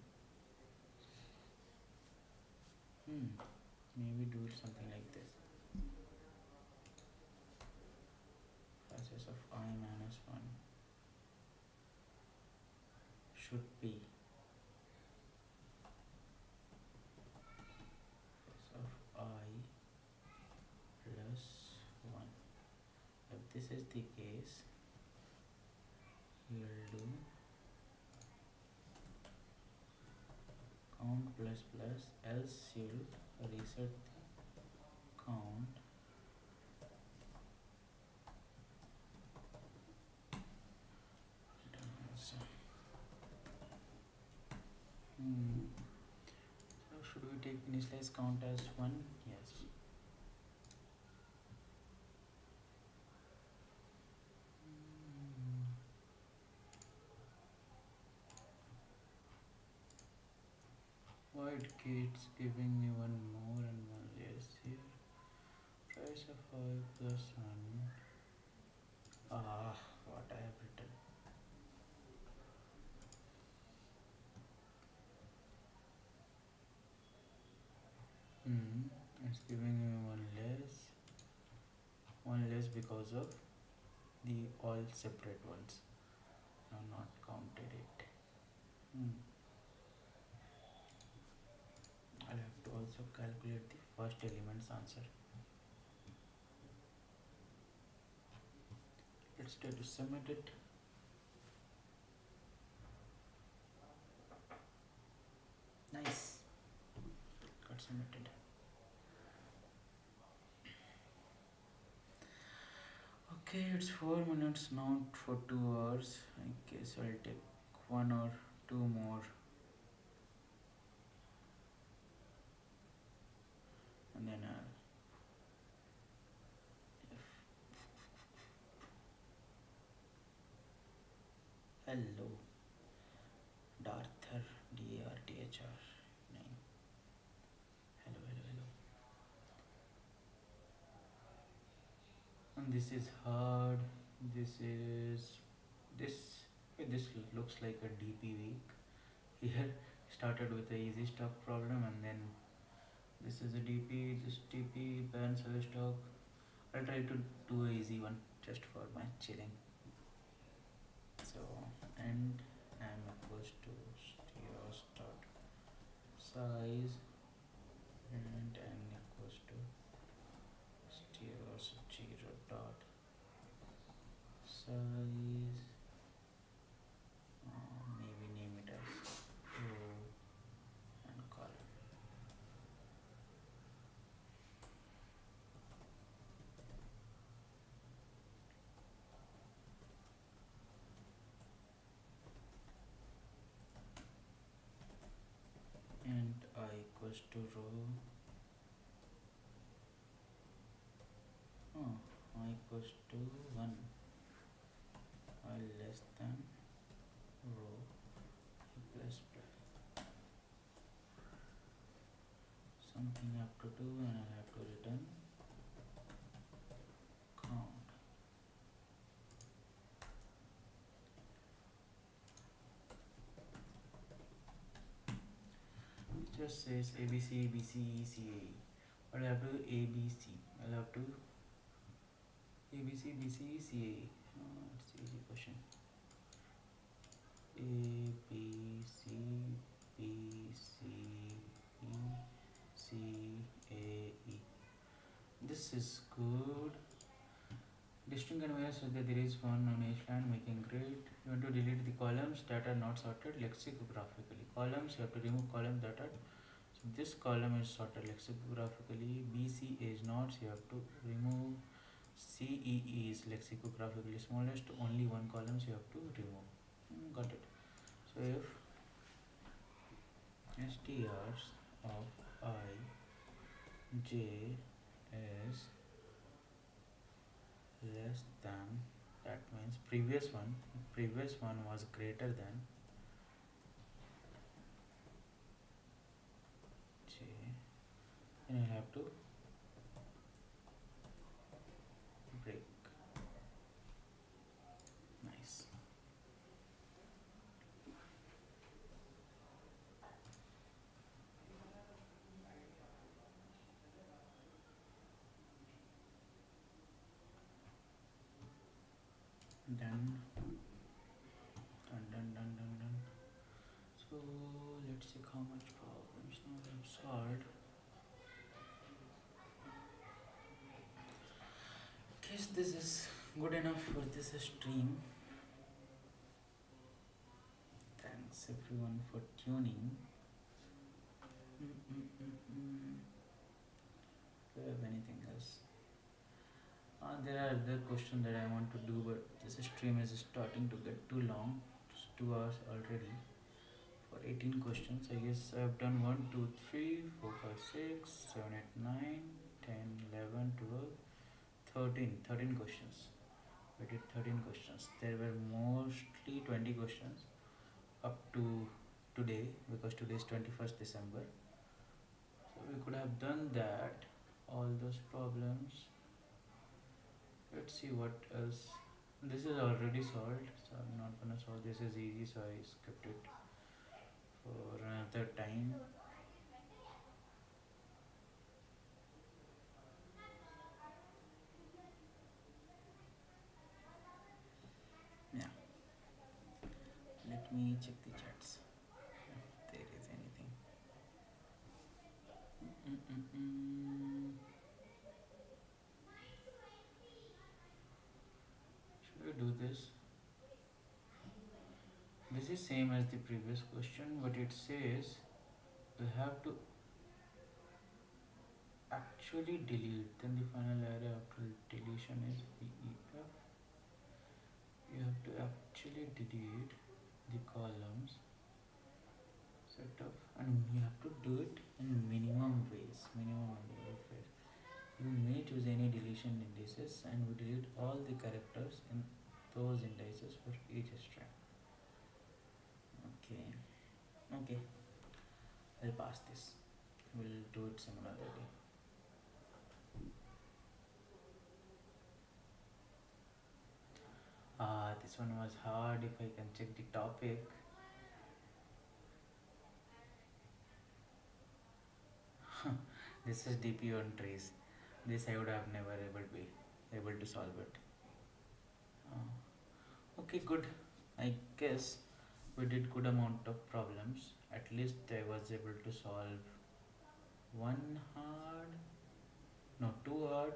Speaker 2: maybe do something like this. Prices of I minus 1 should be price of I plus 1. If this is the case, you will do count plus plus, else you will reset the count so, so should we take initialize count as 1? Yes. Why it keeps giving me one more and one less here? Price of I plus 1. What I have written. It's giving me one less because of the all separate ones. I have not counted it. I'll have to also calculate the first element's answer. Let's try to submit it. Nice. Got submitted. Okay, it's 4 minutes now for 2 hours. I guess I'll take 1 or 2 more. And then hello, Darther, DARTHR 9. Hello. And this is hard. This Okay, this looks like a DP week. Here started with the easy stock problem, and then this is a DP, this DP, ban sell stock. I'll try to do a easy one just for my chilling. So, and M equals to steer start size, and N equals to steer 0 dot size. Maybe name it as row and column. And I equals to row. I equals to 1. I less than row plus something I have to do, and I have to return count. It just says ABC, BC, CA. But I have to ABC. I'll have to ABC, BC, CA. It's an easy question. A, B, C, B, C, E, C, A, E. This is good. Distinct conveyors so that there is one on each line making grid. You want to delete the columns that are not sorted lexicographically. Columns, you have to remove columns that are. So this column is sorted lexicographically. BC is not, so you have to remove. CEE is lexicographically smallest. Only one column, so you have to remove. Got it. So if STRs of I, J is less than, that means previous one was greater than J, and I have to break. Nice. Done. So let's check how much problems now we have solved. Guess this is good enough for this stream. Thanks everyone for tuning. Do you have anything else? There are other questions that I want to do, but this stream is starting to get too long. It's 2 hours already for 18 questions. I guess I have done 1, 2, 3, 4, 5, 6, 7, 8, 9, 10, 11, 12, 13 questions. We did 13 questions. There were mostly 20 questions up to today, because today is 21st December. So we could have done that, all those problems. Let's see what else. This is already solved, so I'm not gonna solve this. Is easy, so I skipped it for another time. Yeah. Let me check the chats if there is anything. Should we do this? This is same as the previous question, but it says you have to actually delete, then the final array after deletion is BEF. You have to actually delete the columns setup, and you have to do it in minimum ways. You may choose any deletion indices, and we delete all the characters in those indices for each string. Okay, I'll pass this. We'll do it some other day. This This one was hard. If I can check the topic. This is DP on trees. This I would have never able to solve it. Okay, good. I guess we did good amount of problems. At least I was able to solve one hard, no, two hard,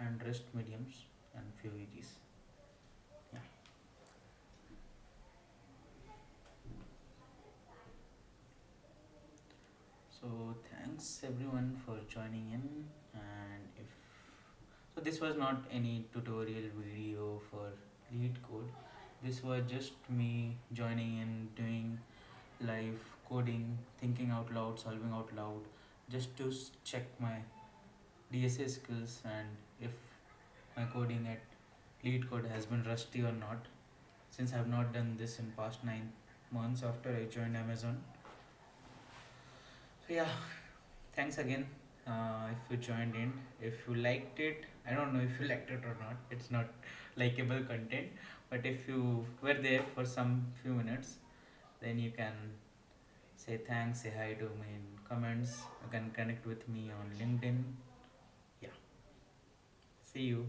Speaker 2: and rest mediums and few easies. Yeah. So thanks everyone for joining in. And if so, this was not any tutorial video for LeetCode. This was just me joining in, doing live coding, thinking out loud, solving out loud, just to check my DSA skills and if my coding at LeetCode has been rusty or not. Since I have not done this in past 9 months after I joined Amazon. So yeah, thanks again. If you joined in, if you liked it, I don't know if you liked it or not. It's not likable content, but if you were there for some few minutes, then you can say thanks, say hi to me in comments. You can connect with me on LinkedIn. Yeah. See you.